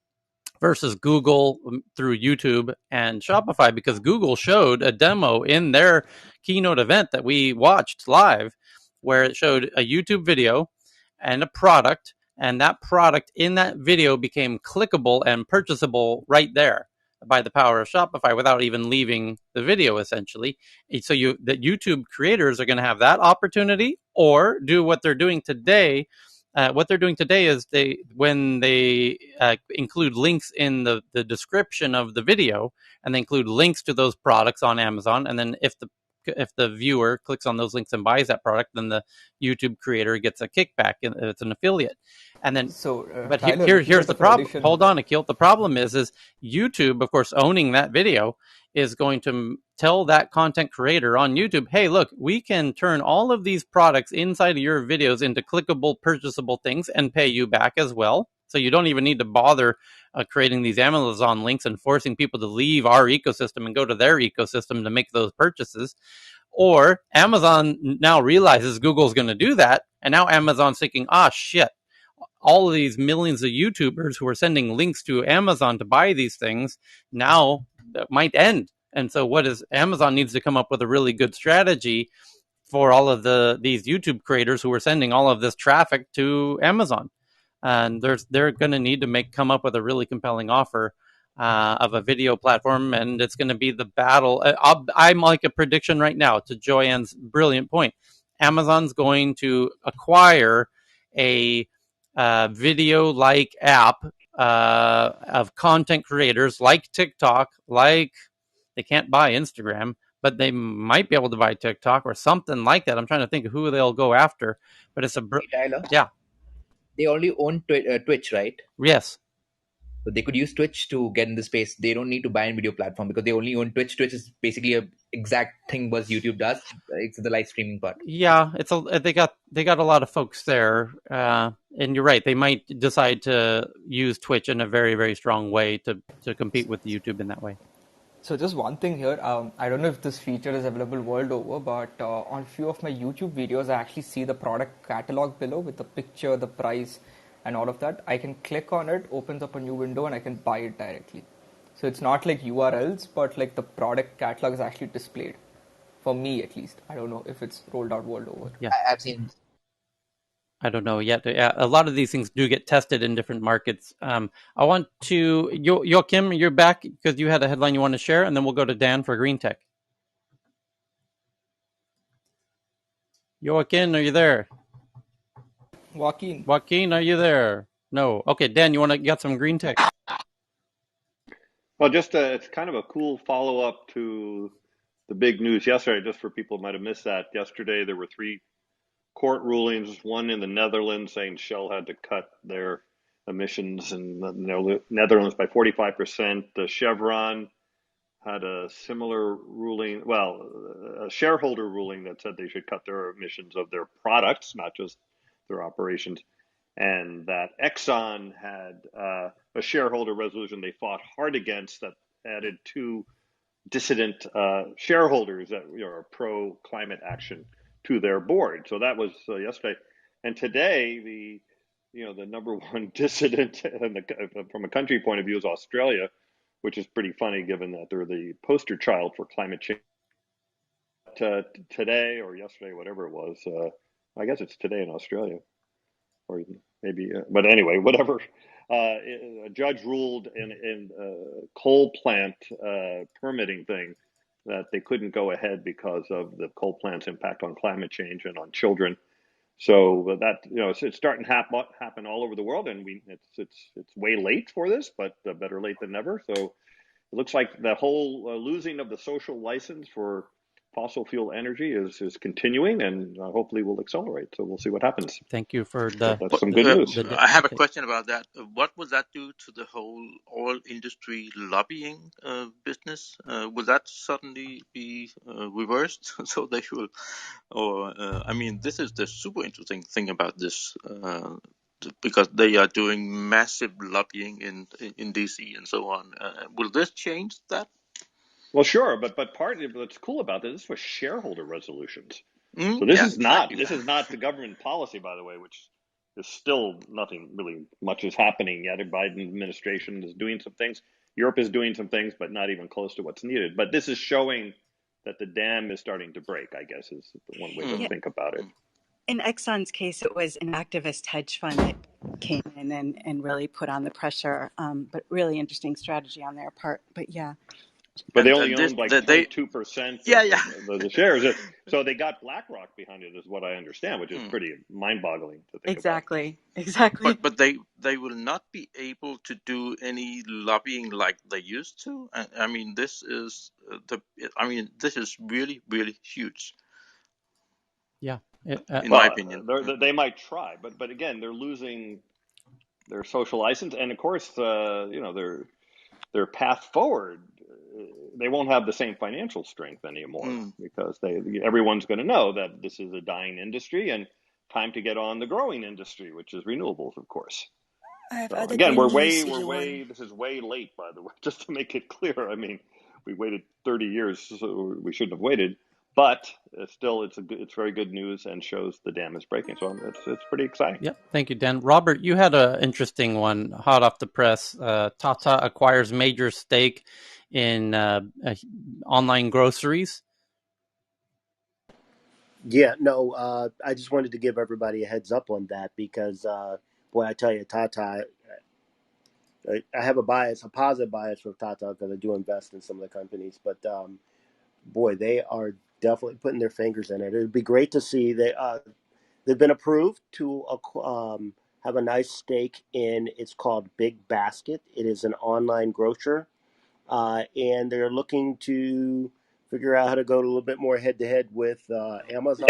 versus Google through YouTube and Shopify, because Google showed a demo in their keynote event that we watched live, where it showed a YouTube video and a product, and that product in that video became clickable and purchasable right there by the power of Shopify without even leaving the video, essentially. So the YouTube creators are going to have that opportunity, or do what they're doing today. What they're doing today is when they include links in the description of the video, and they include links to those products on Amazon, and then if the viewer clicks on those links and buys that product, then the YouTube creator gets a kickback. It's an affiliate. And then, but Tyler, here's the problem. Hold on, Akhil. The problem is YouTube, of course, owning that video, is going to tell that content creator on YouTube, hey, look, we can turn all of these products inside of your videos into clickable, purchasable things and pay you back as well. So you don't even need to bother creating these Amazon links and forcing people to leave our ecosystem and go to their ecosystem to make those purchases. Or Amazon now realizes Google's going to do that, and now Amazon's thinking, shit, all of these millions of YouTubers who are sending links to Amazon to buy these things now might end. And so Amazon needs to come up with a really good strategy for all of these YouTube creators who are sending all of this traffic to Amazon. And they're going to need to come up with a really compelling offer of a video platform, and it's going to be the battle. I'm like a prediction right now, to Joanne's brilliant point. Amazon's going to acquire a video-like app of content creators like TikTok, like they can't buy Instagram, but they might be able to buy TikTok or something like that. I'm trying to think of who they'll go after, but it's Tyler? Yeah. They only own Twitch, right? Yes. So they could use Twitch to get in the space. They don't need to buy a video platform because they only own Twitch. Twitch is basically a exact thing what YouTube does, except the live streaming part. Yeah, they got a lot of folks there, and you're right. They might decide to use Twitch in a very, very strong way to compete with YouTube in that way. So just one thing here, I don't know if this feature is available world over, but on a few of my YouTube videos, I actually see the product catalog below with the picture, the price, and all of that. I can click on it, opens up a new window, and I can buy it directly. So it's not like URLs, but like the product catalog is actually displayed. For me, at least. I don't know if it's rolled out world over. Yeah, I've seen. I don't know yet. A lot of these things do get tested in different markets. I want to Joachim, you're back because you had a headline you want to share, and then we'll go to Dan for green tech. Joaquin, are you there? Joaquin, are you there? No. Okay, Dan, you got some green tech? Well, just it's kind of a cool follow-up to the big news yesterday, just for people who might have missed that. Yesterday, there were 3 court rulings, one in the Netherlands saying Shell had to cut their emissions in the Netherlands by 45%. The Chevron had a similar ruling, well, a shareholder ruling that said they should cut their emissions of their products, not just their operations. And that Exxon had a shareholder resolution they fought hard against that added 2 dissident shareholders that are pro climate action to their board. So that was yesterday, and today the number one dissident from a country point of view is Australia, which is pretty funny given that they're the poster child for climate change. Today or yesterday, whatever it was, I guess it's today in Australia, or maybe, but anyway, whatever. A judge ruled in a coal plant permitting thing that they couldn't go ahead because of the coal plant's impact on climate change and on children. So that it's starting to happen all over the world, and it's way late for this, but better late than never. So it looks like the whole losing of the social license for fossil fuel energy is continuing, and hopefully will accelerate. So we'll see what happens. Thank you for that's some good news. I have a question about that. What will that do to the whole oil industry lobbying business? Will that suddenly be reversed? So they will, or I mean, this is the super interesting thing about this. Because they are doing massive lobbying in DC and so on. Will this change that? Well, sure, but part of what's cool about this was shareholder resolutions. So this is not the government policy, by the way, which is still nothing really much is happening yet. The Biden administration is doing some things. Europe is doing some things, but not even close to what's needed. But this is showing that the dam is starting to break, I guess, is one way to think about it. In Exxon's case, it was an activist hedge fund that came in and really put on the pressure. But really interesting strategy on their part. But yeah. But they only owned like 22% of the shares. So they got BlackRock behind it, is what I understand, which is pretty mind-boggling to think about. Exactly. But they will not be able to do any lobbying like they used to. I mean, this is this is really, really huge. Yeah, in my opinion, they might try, but again, they're losing their social license, and of course, their path forward. They won't have the same financial strength anymore because everyone's going to know that this is a dying industry and time to get on the growing industry, which is renewables, of course. Again, this is way late, by the way, just to make it clear. I mean, we waited 30 years, so we shouldn't have waited. But still, it's very good news and shows the dam is breaking. So it's pretty exciting. Yep. Thank you, Dan. Robert, you had an interesting one, hot off the press. TATA acquires major stake in online groceries. Yeah, no, I just wanted to give everybody a heads up on that because, boy, I tell you, Tata, I have a positive bias with Tata because I do invest in some of the companies, but boy, they are definitely putting their fingers in it. It'd be great to see they've been approved to have a nice stake in. It's called BigBasket. It is an online grocer, and they're looking to figure out how to go a little bit more head-to-head with Amazon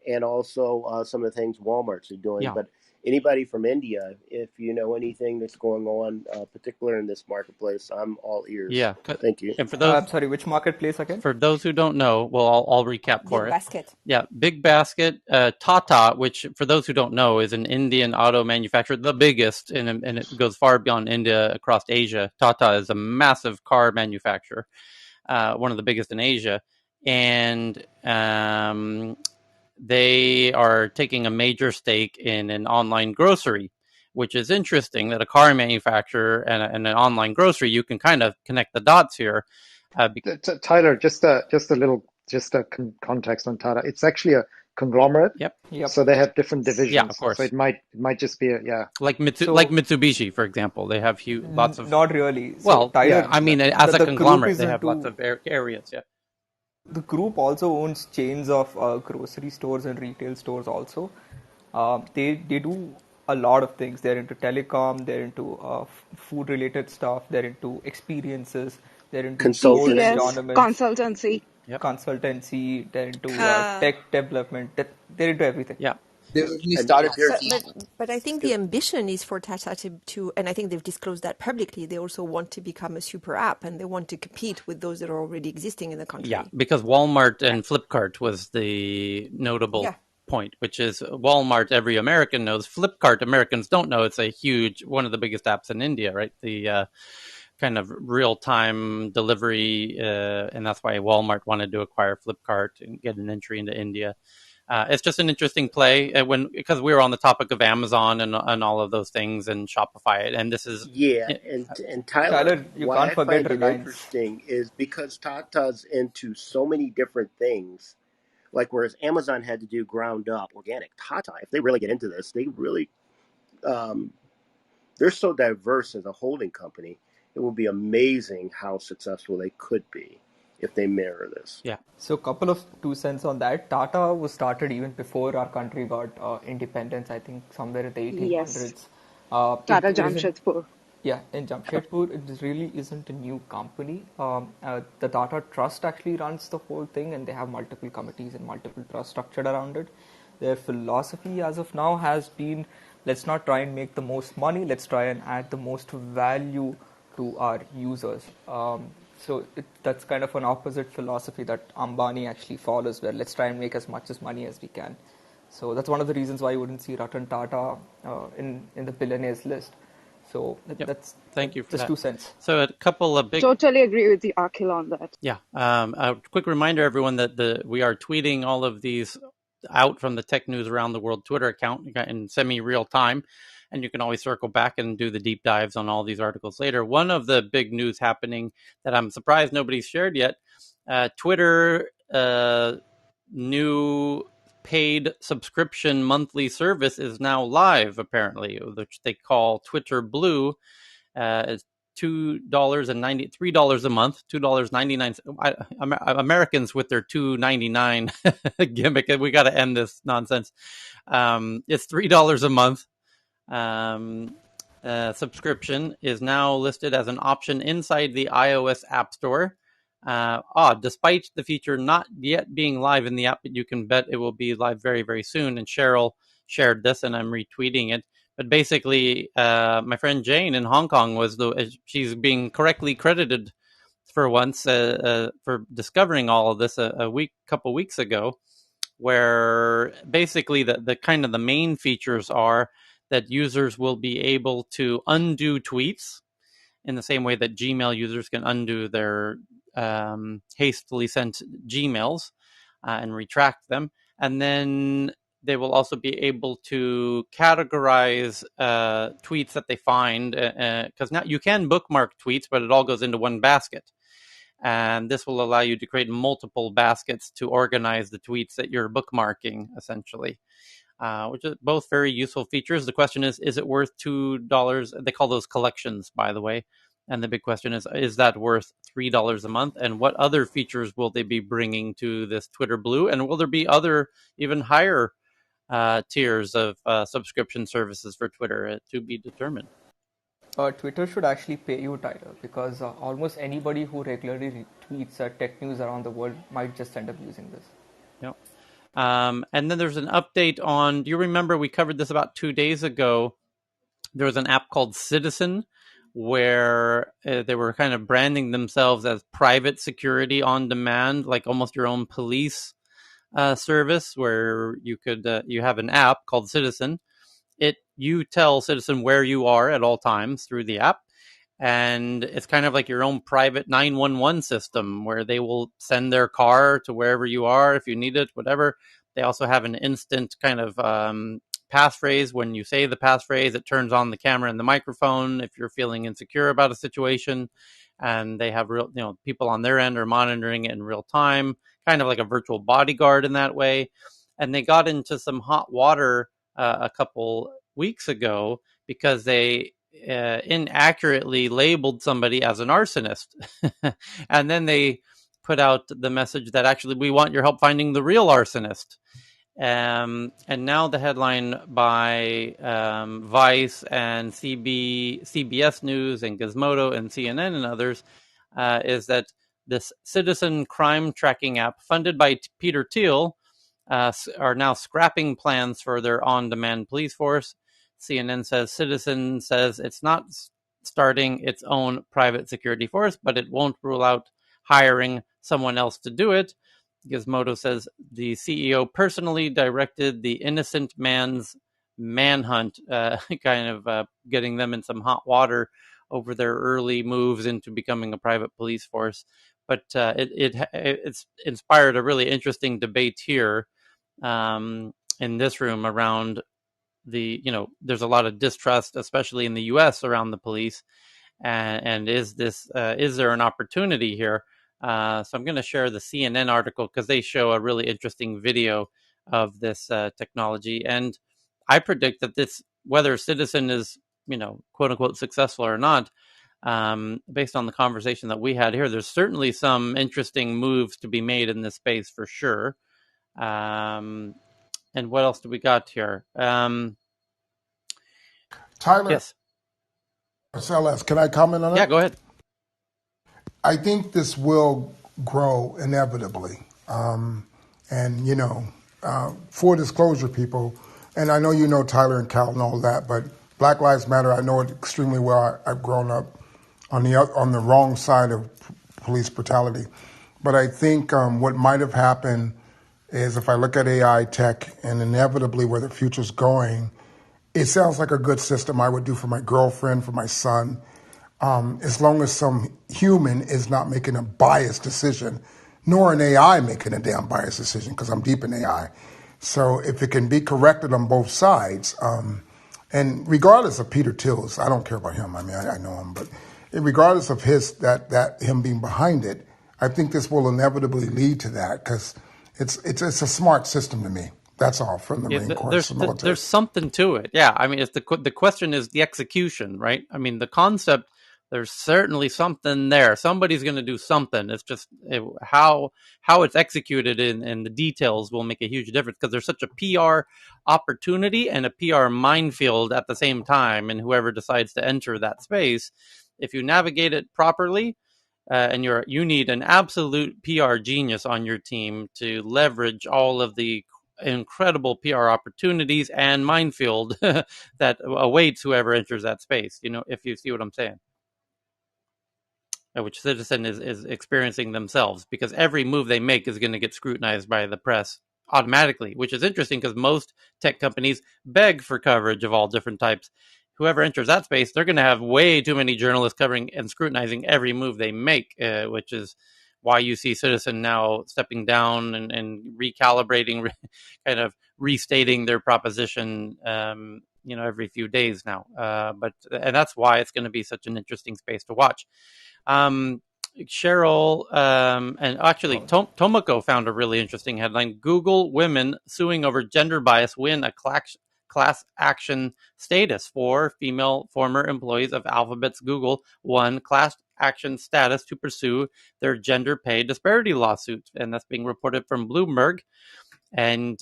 and also some of the things Walmart's are doing. Yeah. But anybody from India, if you know anything that's going on, particular in this marketplace, I'm all ears. Yeah. Thank you. And for those, Sorry, which marketplace again? for those who don't know, well, I'll recap for it. BigBasket. Yeah, BigBasket, TATA, which for those who don't know is an Indian auto manufacturer, the biggest, and it goes far beyond India across Asia. TATA is a massive car manufacturer, one of the biggest in Asia, and they are taking a major stake in an online grocery, which is interesting that a car manufacturer and an online grocery, you can kind of connect the dots here. Tyler, just a little context on Tata. It's actually a conglomerate. Yep. So they have different divisions. Yeah, of course. So it might just be like Mitsubishi, for example. They have lots of. Not really. So well, Tyler, I mean, as a conglomerate, they have into, lots of areas. Yeah. The group also owns chains of grocery stores and retail stores. Also, they do a lot of things. They're into telecom. They're into food related stuff. They're into experiences. They're into sports Consultancy. Yes, tournaments. consultancy. Yep. Consultancy. They're into tech development. They're into everything. Yeah. They only started but I think the ambition is for Tata to, and I think they've disclosed that publicly, they also want to become a super app and they want to compete with those that are already existing in the country. Yeah, because Walmart and Flipkart was the notable point, which is Walmart, every American knows. Flipkart, Americans don't know. It's a huge, one of the biggest apps in India, right? The kind of real-time delivery, and that's why Walmart wanted to acquire Flipkart and get an entry into India. It's just an interesting play because we were on the topic of Amazon and all of those things and Shopify, and this is and Tyler, you why can't I forget find it Reliance. interesting is because Tata's into so many different things. Like whereas Amazon had to do ground up organic, Tata, if they really get into this, they really they're so diverse as a holding company. It will be amazing how successful they could be if they mirror this. Yeah. So, couple of 2 cents on that. Tata was started even before our country got independence. I think somewhere in the 1800s. Yes, Tata It isn't. Jamshedpur. Yeah, in Jamshedpur, it really isn't a new company. The Tata Trust actually runs the whole thing, and they have multiple committees and multiple trusts structured around it. Their philosophy as of now has been, let's not try and make the most money, let's try and add the most value to our users. So that's kind of an opposite philosophy that Ambani actually follows, where let's try and make as much as money as we can. So that's one of the reasons why you wouldn't see Ratan Tata in the billionaires list. So that's thank you for just that. 2 cents. So a couple of big. Totally agree with you, Akhil, on that. Yeah. A quick reminder, everyone, that we are tweeting all of these out from the Tech News Around the World Twitter account in semi-real time, and you can always circle back and do the deep dives on all these articles later. One of the big news happening that I'm surprised nobody's shared yet, Twitter new paid subscription monthly service is now live, apparently, which they call Twitter Blue. It's $3 a month, $2.99. Americans with their $2.99 gimmick. We got to end this nonsense. It's $3 a month. Subscription is now listed as an option inside the iOS App Store. Despite the feature not yet being live in the app, you can bet it will be live very, very soon. And Cheryl shared this, and I'm retweeting it. But basically, my friend Jane in Hong Kong she's being correctly credited for once for discovering all of this couple weeks ago, where basically the kind of the main features are that users will be able to undo tweets in the same way that Gmail users can undo their hastily sent Gmails and retract them. And then they will also be able to categorize tweets that they find, because now you can bookmark tweets, but it all goes into one basket. And this will allow you to create multiple baskets to organize the tweets that you're bookmarking, essentially, which are both very useful features. The question is it worth $2? They call those collections, by the way. And the big question is that worth $3 a month? And what other features will they be bringing to this Twitter Blue? And will there be other even higher tiers of subscription services for Twitter to be determined? Twitter should actually pay you, Tyler, because almost anybody who regularly retweets tech news around the world might just end up using this. Yep. And then there's an update on, do you remember we covered this about 2 days ago? There was an app called Citizen where they were kind of branding themselves as private security on demand, like almost your own police service, where you have an app called Citizen. You tell Citizen where you are at all times through the app, and it's kind of like your own private 911 system where they will send their car to wherever you are if you need it, whatever. They also have an instant kind of passphrase. When you say the passphrase, it turns on the camera and the microphone if you're feeling insecure about a situation. And they have people on their end are monitoring it in real time, kind of like a virtual bodyguard in that way. And they got into some hot water a couple weeks ago because they inaccurately labeled somebody as an arsonist. And then they put out the message that actually we want your help finding the real arsonist. And now the headline by Vice and CBS News and Gizmodo and CNN and others is that this citizen crime tracking app funded by Peter Thiel are now scrapping plans for their on-demand police force. CNN says Citizen says it's not starting its own private security force, but it won't rule out hiring someone else to do it. Gizmodo says the CEO personally directed the innocent man's manhunt, kind of getting them in some hot water over their early moves into becoming a private police force. But it's inspired a really interesting debate here in this room around there's a lot of distrust, especially in the U.S. around the police, and is there an opportunity here? So I'm going to share the CNN article because they show a really interesting video of this technology, and I predict that whether Citizen is quote unquote successful or not, based on the conversation that we had here, there's certainly some interesting moves to be made in this space for sure. And what else do we got here? Tyler, Yes. SLS, can I comment on it? Yeah, go ahead. I think this will grow inevitably. Full disclosure, people, and I know you know Tyler and Cal and all that, but Black Lives Matter, I know it extremely well. I've grown up on the wrong side of police brutality. But I think what might have happened is if I look at AI tech and inevitably where the future's going, it sounds like a good system I would do for my girlfriend, for my son, as long as some human is not making a biased decision, nor an AI making a damn biased decision, because I'm deep in AI. So if it can be corrected on both sides, and regardless of Peter Thiel's, I don't care about him. I mean, I know him, but regardless of him being behind it, I think this will inevitably lead to that because it's a smart system to me. That's all from the Marine Corps. There's something to it. Yeah, I mean, it's the question is the execution, right? I mean, the concept. There's certainly something there. Somebody's going to do something. It's just how it's executed and the details will make a huge difference because there's such a PR opportunity and a PR minefield at the same time. And whoever decides to enter that space, if you navigate it properly, and you need an absolute PR genius on your team to leverage all of the incredible PR opportunities and minefield that awaits whoever enters that space. If you see what I'm saying. Which Citizen is experiencing themselves because every move they make is going to get scrutinized by the press automatically, which is interesting because most tech companies beg for coverage of all different types. Whoever enters that space, they're going to have way too many journalists covering and scrutinizing every move they make, which is why you see Citizen now stepping down and recalibrating, kind of restating their proposition, every few days now. And that's why it's going to be such an interesting space to watch. Cheryl and actually Tomoko found a really interesting headline. Google women suing over gender bias win a class action status for female former employees of Alphabet's Google won class action status to pursue their gender pay disparity lawsuit. And that's being reported from Bloomberg. And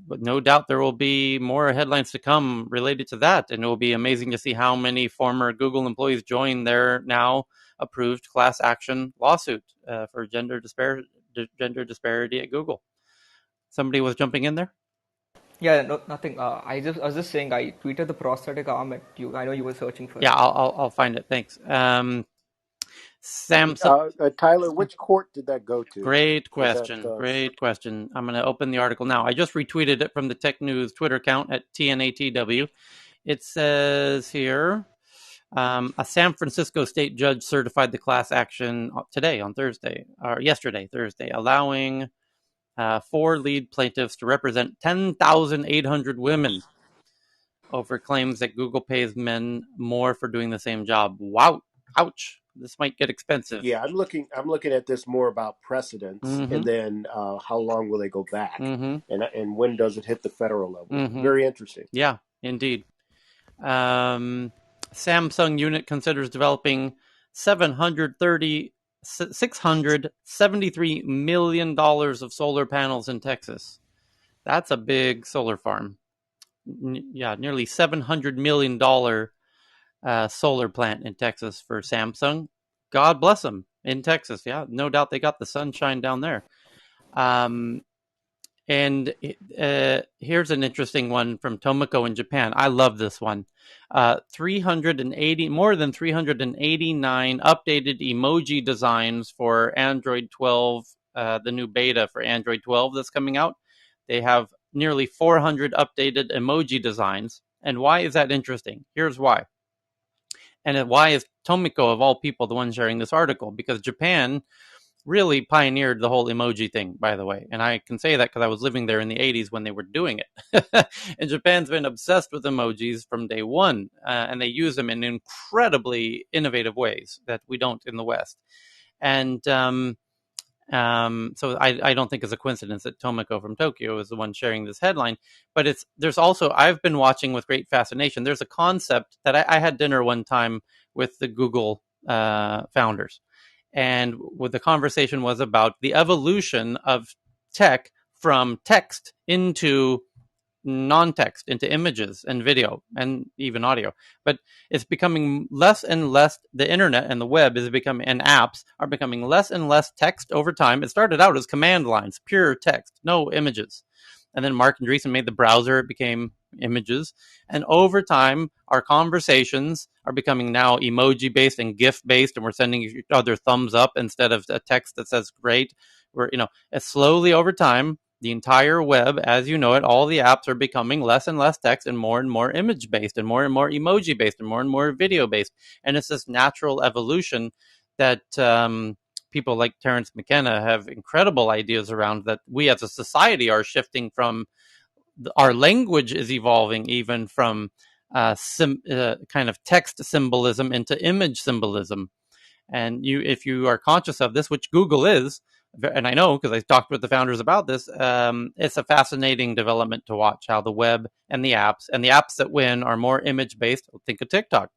but no doubt there will be more headlines to come related to that. And it will be amazing to see how many former Google employees join their now approved class action lawsuit for gender disparity at Google. Somebody was jumping in there? Yeah, no, nothing. I was just saying, I tweeted the prosthetic arm at you. I know you were searching for Yeah, it. I'll find it. Thanks. Samsung. Tyler, which court did that go to? Great Was that question. Great question. I'm going to open the article now. I just retweeted it from the Tech News Twitter account at TNATW. It says here, a San Francisco state judge certified the class action today on Thursday, or yesterday, Thursday, allowing 4 lead plaintiffs to represent 10,800 women over claims that Google pays men more for doing the same job. Wow. Ouch. This might get expensive. Yeah, I'm looking at this more about precedents, and then how long will they go back, and when does it hit the federal level? Very interesting. Yeah, indeed. Samsung unit considers developing $673 million of solar panels in Texas. That's a big solar farm. Nearly $700 million solar plant in Texas for Samsung. God bless them in Texas. Yeah, no doubt they got the sunshine down there. And here's an interesting one from Tomoko in Japan. I love this one. More than 389 updated emoji designs for Android 12, the new beta for Android 12 that's coming out. They have nearly 400 updated emoji designs. And why is that interesting? Here's why. And why is Tomiko, of all people, the one sharing this article? Because Japan really pioneered the whole emoji thing, by the way. And I can say that because I was living there in the 80s when they were doing it. And Japan's been obsessed with emojis from day one, and they use them in incredibly innovative ways that we don't in the West. And so I don't think it's a coincidence that Tomoko from Tokyo is the one sharing this headline. But there's also, I've been watching with great fascination. There's a concept that I had dinner one time with the Google founders. And what the conversation was about the evolution of tech from text into non-text, into images and video and even audio. But it's becoming less and less, the internet and the web is becoming, and apps are becoming less and less text over time. It started out as command lines, pure text, no images. And then Mark Andreessen made the browser, it became images. And over time, our conversations are becoming now emoji-based and GIF-based, and we're sending each other thumbs up instead of a text that says great. We're, slowly over time, the entire web, as you know it, all the apps are becoming less and less text and more image-based and more emoji-based and more video-based. And it's this natural evolution that people like Terence McKenna have incredible ideas around, that we as a society are shifting from. Our language is evolving even from kind of text symbolism into image symbolism. And if you are conscious of this, which Google is, and I know because I talked with the founders about this, it's a fascinating development to watch how the web and the apps that win are more image-based. Think of TikTok.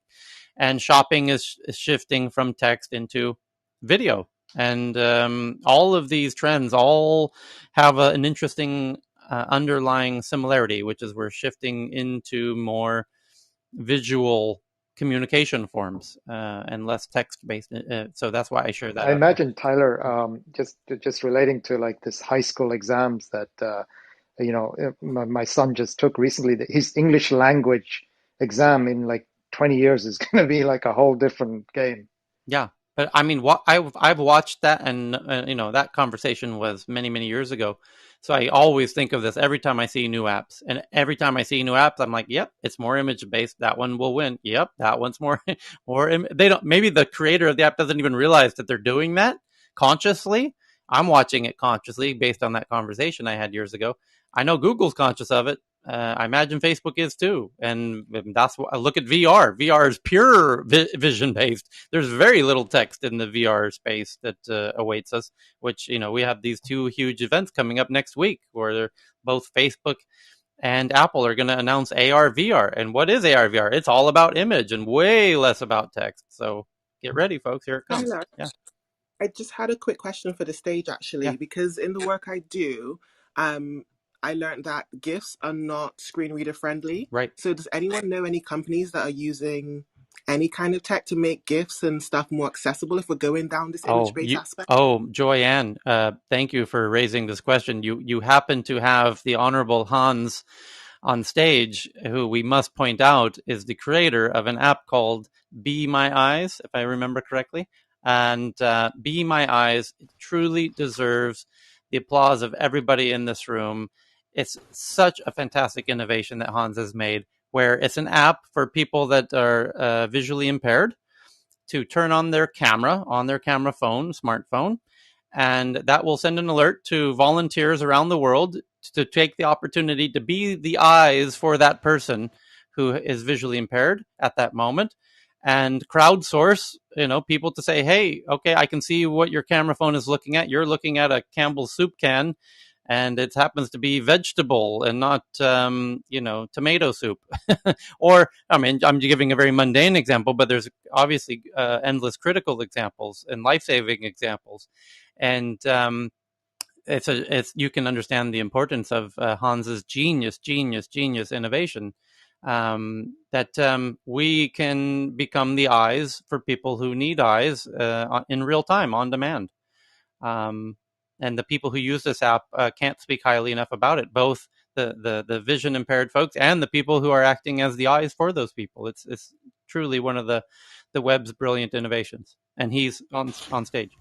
And shopping is shifting from text into video. And all of these trends all have an interesting underlying similarity, which is we're shifting into more visual communication forms and less text-based. So that's why I share that. I imagine, Tyler, just relating to like this high school exams that my son just took recently. His English language exam in like 20 years is going to be like a whole different game. Yeah. But I mean, I've watched that, and that conversation was many years ago. So I always think of this every time I see new apps, and every time I see new apps, I'm like, "Yep, it's more image based. That one will win. Yep, that one's more They don't. Maybe the creator of the app doesn't even realize that they're doing that consciously. I'm watching it consciously based on that conversation I had years ago. I know Google's conscious of it. I imagine Facebook is too, and that's what I look at VR. VR is pure vision based. There's very little text in the VR space that awaits us. Which we have these two huge events coming up next week, where both Facebook and Apple are going to announce AR VR. And what is AR VR? It's all about image and way less about text. So get ready, folks. Here it comes. Tyler, Yeah. I just had a quick question for the stage, actually, because in the work I do, I learned that GIFs are not screen reader friendly. Right. So does anyone know any companies that are using any kind of tech to make GIFs and stuff more accessible if we're going down this image-based aspect? Joyanne, thank you for raising this question. You happen to have the Honorable Hans on stage, who we must point out is the creator of an app called Be My Eyes, if I remember correctly. And Be My Eyes truly deserves the applause of everybody in this room. It's such a fantastic innovation that Hans has made, where it's an app for people that are visually impaired to turn on their camera phone, smartphone, and that will send an alert to volunteers around the world to take the opportunity to be the eyes for that person who is visually impaired at that moment, and crowdsource, people to say, hey, okay, I can see what your camera phone is looking at. You're looking at a Campbell's soup can, and it happens to be vegetable and not, tomato soup. Or, I mean, I'm giving a very mundane example, but there's obviously endless critical examples and life-saving examples. And it's you can understand the importance of Hans's genius innovation, that we can become the eyes for people who need eyes in real time, on demand. And the people who use this app can't speak highly enough about it, both the vision impaired folks and the people who are acting as the eyes for those people. It's truly one of the web's brilliant innovations, and he's on stage.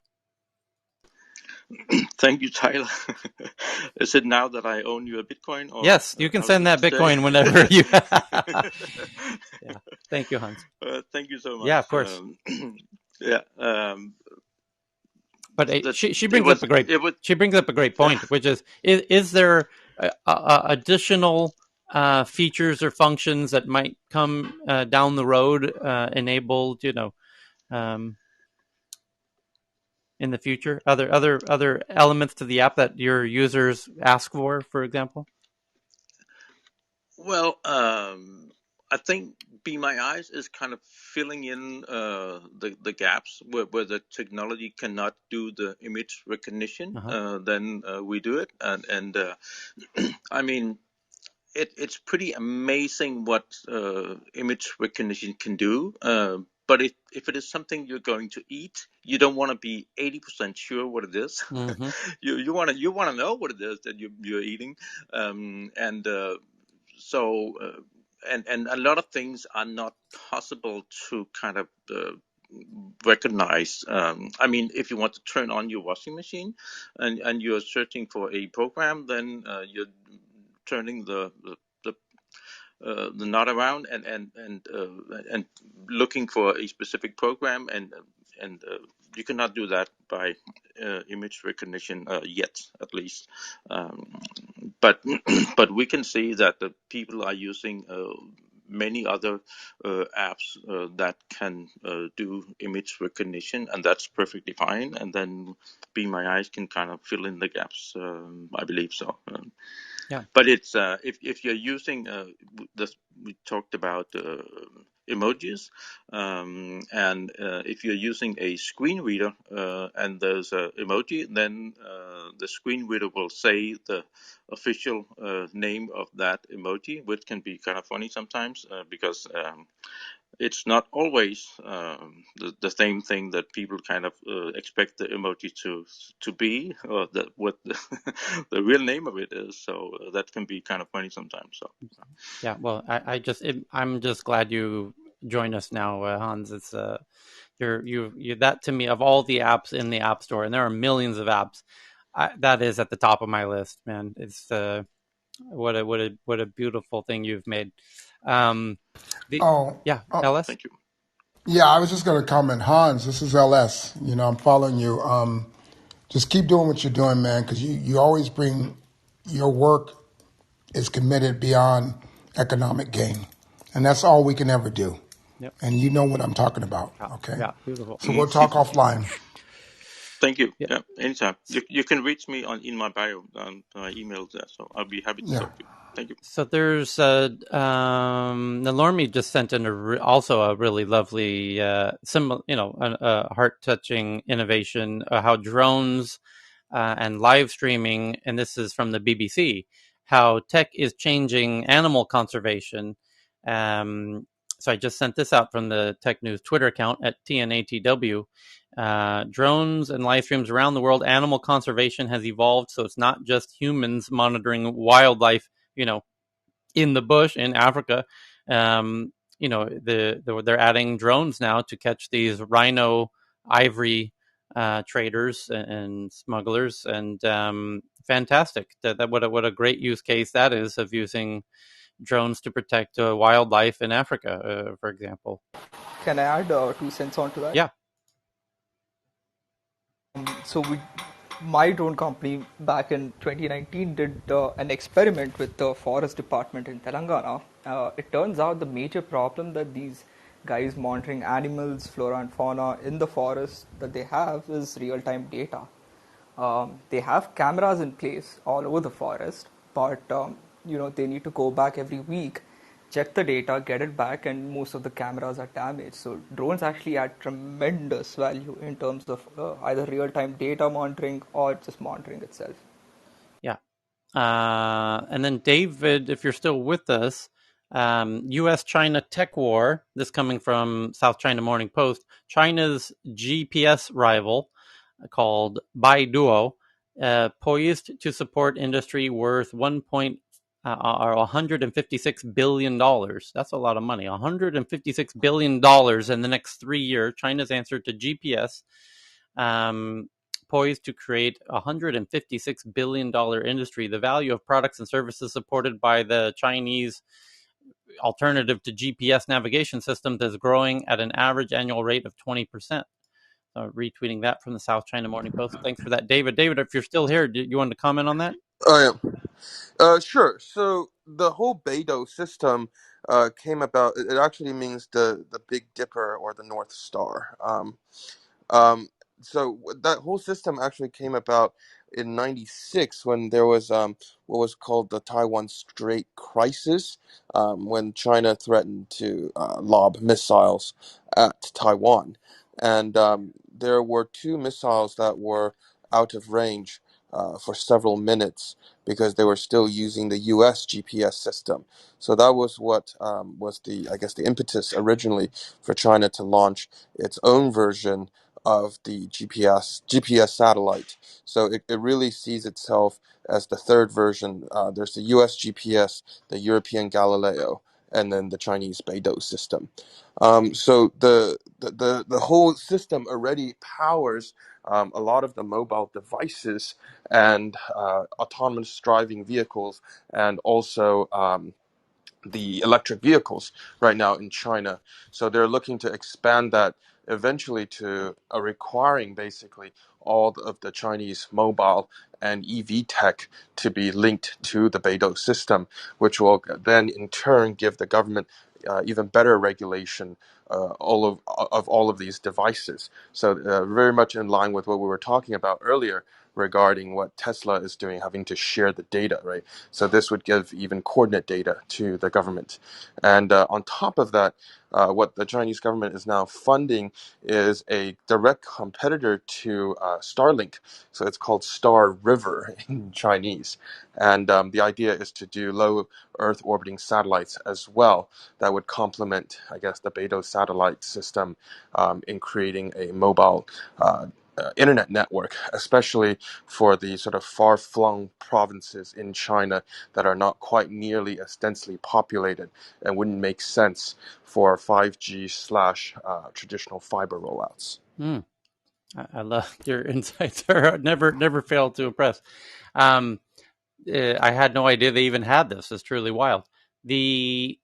Thank you, Tyler. Is it now that I own you a Bitcoin? Or yes, you can send that Bitcoin whenever you. Yeah, thank you, Hans. Thank you so much. Yeah, of course. Yeah. But she brings up a great point, which is there additional features or functions that might come down the road enabled, in the future? Other elements to the app that your users ask for example? Well, I think Be My Eyes is kind of filling in the gaps where the technology cannot do the image recognition. Then we do it, and I mean, it's pretty amazing what image recognition can do. But if it is something you're going to eat, you don't want to be 80% sure what it is. Mm-hmm. you want to know what it is that you're eating, so and a lot of things are not possible to kind of recognize. I mean, if you want to turn on your washing machine and you're searching for a program, then you're turning the knot around and looking for a specific program, and you cannot do that by image recognition yet, at least. But but we can see that the people are using many other apps that can do image recognition, and that's perfectly fine. And then Be My Eyes can kind of fill in the gaps. I believe so. Yeah. But it's if you're using we talked about emojis, and if you're using a screen reader and there's an emoji, then the screen reader will say the official name of that emoji, which can be kind of funny sometimes because it's not always the same thing that people kind of expect the emoji to be, or what the real name of it is. So that can be kind of funny sometimes. So yeah, well, I'm just glad you joined us now, Hans. It's you that to me, of all the apps in the App Store, and there are millions of apps, that is at the top of my list, man. It's what a beautiful thing you've made. LS. Thank you. Yeah, I was just going to comment, Hans. This is LS. I'm following you. Just keep doing what you're doing, man, because you always bring your work is committed beyond economic gain, and that's all we can ever do. Yep. And you know what I'm talking about. Okay. Yeah, beautiful. So we'll talk offline. Thank you. Yeah, anytime. You can reach me in my bio on my email there, so I'll be happy to talk to you. Thank you. So there's Nalormi just sent in also a really lovely, a heart-touching innovation, how drones and live streaming, and this is from the BBC, how tech is changing animal conservation. So I just sent this out from the Tech News Twitter account at TNATW. Drones and live streams around the world, animal conservation has evolved, so it's not just humans monitoring wildlife, in the bush in Africa. They're adding drones now to catch these rhino ivory traders and smugglers, and fantastic. What a great use case that is of using drones to protect wildlife in Africa, for example. Can I add 2 cents onto that? Yeah. So my drone company back in 2019 did an experiment with the forest department in Telangana. It turns out the major problem that these guys monitoring animals, flora and fauna in the forest that they have is real-time data. They have cameras in place all over the forest, but they need to go back every week, check the data, get it back, and most of the cameras are damaged. So drones actually add tremendous value in terms of either real-time data monitoring or just monitoring itself. Yeah. And then David, if you're still with us, U.S.-China tech war, this coming from South China Morning Post, China's GPS rival called BeiDou, poised to support industry worth $156 billion. That's a lot of money. $156 billion in the next 3 years. China's answer to GPS, poised to create a $156 billion industry. The value of products and services supported by the Chinese alternative to GPS navigation systems is growing at an average annual rate of 20%. Retweeting that from the South China Morning Post. Thanks for that, David. David, if you're still here, do you want to comment on that? I am. Sure. So the whole BeiDou system came about. It actually means the Big Dipper or the North Star. Um, so that whole system actually came about in '96 when there was what was called the Taiwan Strait crisis, when China threatened to lob missiles at Taiwan, and there were 2 missiles that were out of range for several minutes because they were still using the U.S. GPS system. So that was what was the impetus originally for China to launch its own version of the GPS satellite. So it really sees itself as the third version. There's the US GPS, the European Galileo, and then the Chinese BeiDou system. So the whole system already powers a lot of the mobile devices and autonomous driving vehicles, and also the electric vehicles right now in China. So they're looking to expand that eventually to requiring basically all of the Chinese mobile and EV tech to be linked to the BeiDou system, which will then in turn give the government even better regulation all of these devices. So very much in line with what we were talking about earlier regarding what Tesla is doing, having to share the data, right? So this would give even coordinate data to the government. And on top of that, what the Chinese government is now funding is a direct competitor to Starlink. So it's called Star River in Chinese. And the idea is to do low Earth orbiting satellites as well that would complement, I guess, the BeiDou satellite system in creating a mobile internet network, especially for the sort of far-flung provinces in China that are not quite nearly as densely populated and wouldn't make sense for 5G slash traditional fiber rollouts. I love your insights. Never fail to impress. I had no idea they even had this. It's truly wild. By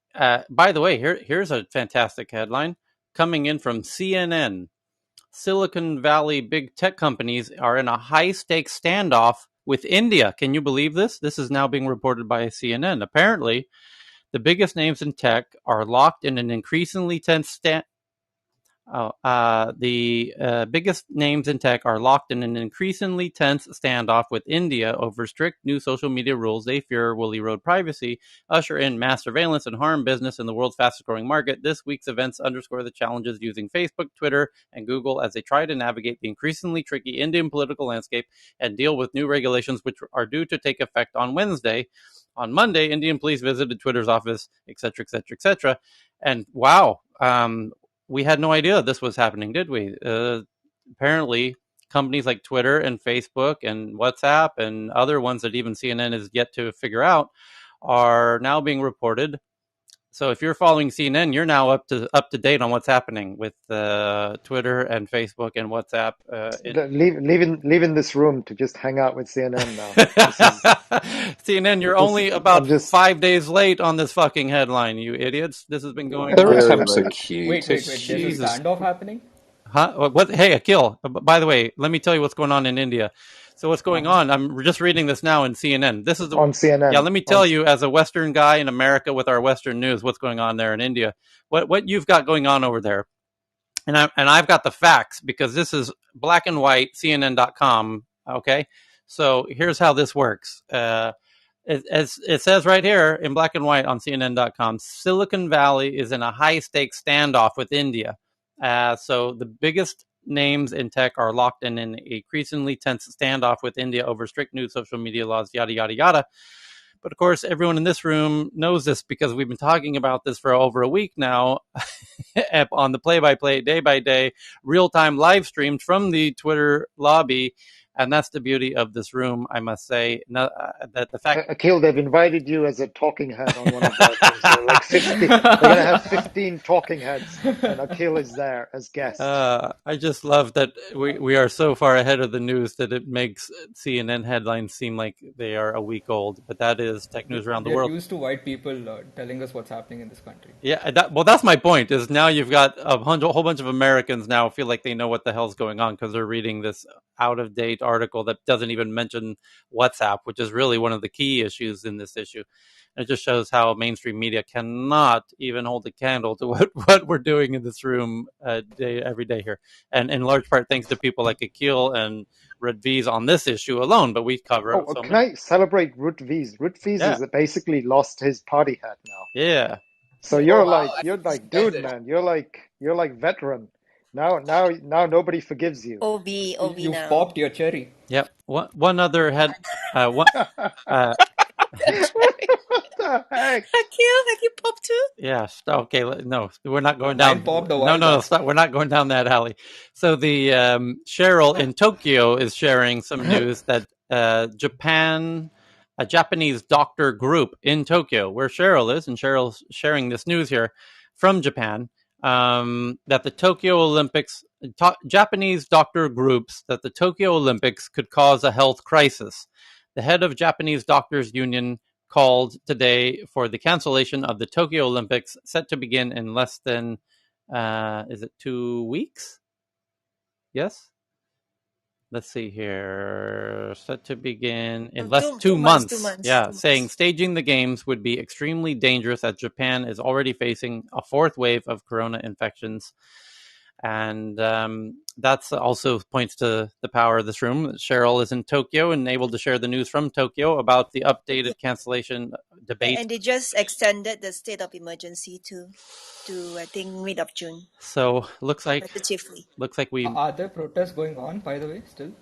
the way, here's a fantastic headline coming in from CNN. Silicon Valley big tech companies are in a high-stakes standoff with India. Can you believe this? This is now being reported by CNN. Apparently, the biggest names in tech are locked in an increasingly tense the biggest names in tech are locked in an increasingly tense standoff with India over strict new social media rules they fear will erode privacy, usher in mass surveillance, and harm business in the world's fastest growing market. This week's events underscore the challenges using Facebook, Twitter, and Google as they try to navigate the increasingly tricky Indian political landscape and deal with new regulations which are due to take effect on Wednesday. On Monday, Indian police visited Twitter's office, etc., etc., etc. And wow, we had no idea this was happening, did we? Apparently, companies like Twitter and Facebook and WhatsApp and other ones that even CNN is yet to figure out are now being reported. So if you're following CNN, you're now up to date on what's happening with Twitter and Facebook and WhatsApp. Leaving this room to just hang out with CNN now. This is CNN, you're this. only about I'm just 5 days late on this fucking headline, you idiots. This has been going Their on. Very attempts are late. cute. Wait. It's There's a cute. Jesus. standoff happening? Huh? What? Hey, Akil. By the way, let me tell you what's going on in India. So what's going Uh-huh. on? I'm just reading this now in CNN. This is the on yeah. CNN. Let me tell you, as a Western guy in America with our Western news, what's going on there in India? What you've got going on over there? And I've got the facts because this is black and white CNN.com. Okay, so here's how this works. As it says right here in black and white on CNN.com, Silicon Valley is in a high stakes standoff with India. So the biggest names in tech are locked in an increasingly tense standoff with India over strict new social media laws, yada, yada, yada. But of course, everyone in this room knows this because we've been talking about this for over a week now on the play-by-play, day-by-day, real-time live streamed from the Twitter lobby. And that's the beauty of this room, I must say. That the fact, Akil, they've invited you as a talking head on one of their things. They're like 50. They're gonna have 15 talking heads, and Akil is there as guest. I just love that we are so far ahead of the news that it makes CNN headlines seem like they are a week old. But that is tech news around the We are world. used to white people telling us what's happening in this country. Yeah, that's my point. Is now you've got a whole bunch of Americans now feel like they know what the hell's going on because they're reading this out of date article that doesn't even mention WhatsApp, which is really one of the key issues in this issue. And it just shows how mainstream media cannot even hold a candle to what we're doing in this room every day here, and in large part thanks to people like Akil and Red V's on this issue alone. But we cover Oh, so can many. I celebrate Root V's? Root V's Yeah, has basically lost his party hat now. yeah. So Oh wow, I you're forgot like, you guys dude, did. man, you're like veteran. Now nobody forgives you. OB You've now. popped your cherry. Yep. One other head. One. Uh, What the heck? Akil, have you popped too? Yeah. Okay. No, we're not going Mine down. popped a No, while no, no. back. Stop. We're not going down that alley. So the Cheryl in Tokyo is sharing some news that Japan, a Japanese doctor group in Tokyo, where Cheryl is, and Cheryl's sharing this news here from Japan, that the Tokyo Olympics, Japanese doctor groups, that the Tokyo Olympics could cause a health crisis. The head of Japanese Doctors Union called today for the cancellation of the Tokyo Olympics, set to begin in less than, is it 2 weeks? Yes? Let's see here. Set to begin in less 2 months, 2 months. Yeah, saying staging the games would be extremely dangerous as Japan is already facing a fourth wave of corona infections. And that's also points to the power of this room. Cheryl is in Tokyo and able to share the news from Tokyo about the updated cancellation debate. And they just extended the state of emergency to I think mid of June. So looks like we Are there protests going on, by the way, still?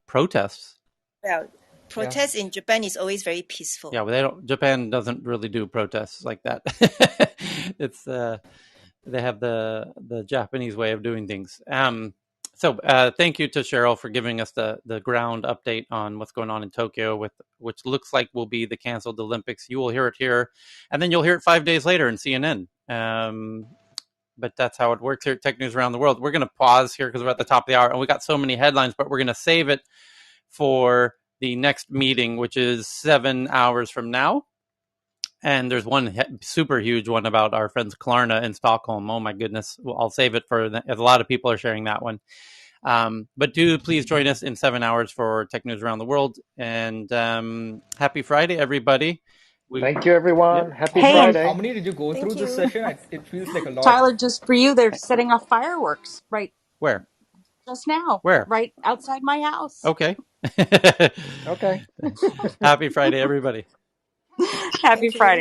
protests. Well, Yeah. protests in Japan is always very peaceful. Yeah, well, Japan doesn't really do protests like that. It's they have the Japanese way of doing things. So thank you to Cheryl for giving us the ground update on what's going on in Tokyo, with which looks like will be the canceled Olympics. You will hear it here, and then you'll hear it 5 days later in CNN. But that's how it works here at Tech News Around the World. We're going to pause here because we're at the top of the hour, and we got so many headlines, but we're going to save it for the next meeting, which is 7 hours from now. And there's one super huge one about our friends Klarna in Stockholm. Oh my goodness. Well, I'll save it for as a lot of people are sharing that one. But do please join us in 7 hours for Tech News Around the World. And happy Friday, everybody. Thank you, everyone. Yep. Happy How Friday. many did you go through this session? It feels like a lot. Tyler, just for you, they're setting off fireworks right Where? just now, Where? right outside my house. Okay. Okay. Happy Friday, everybody. Happy Friday.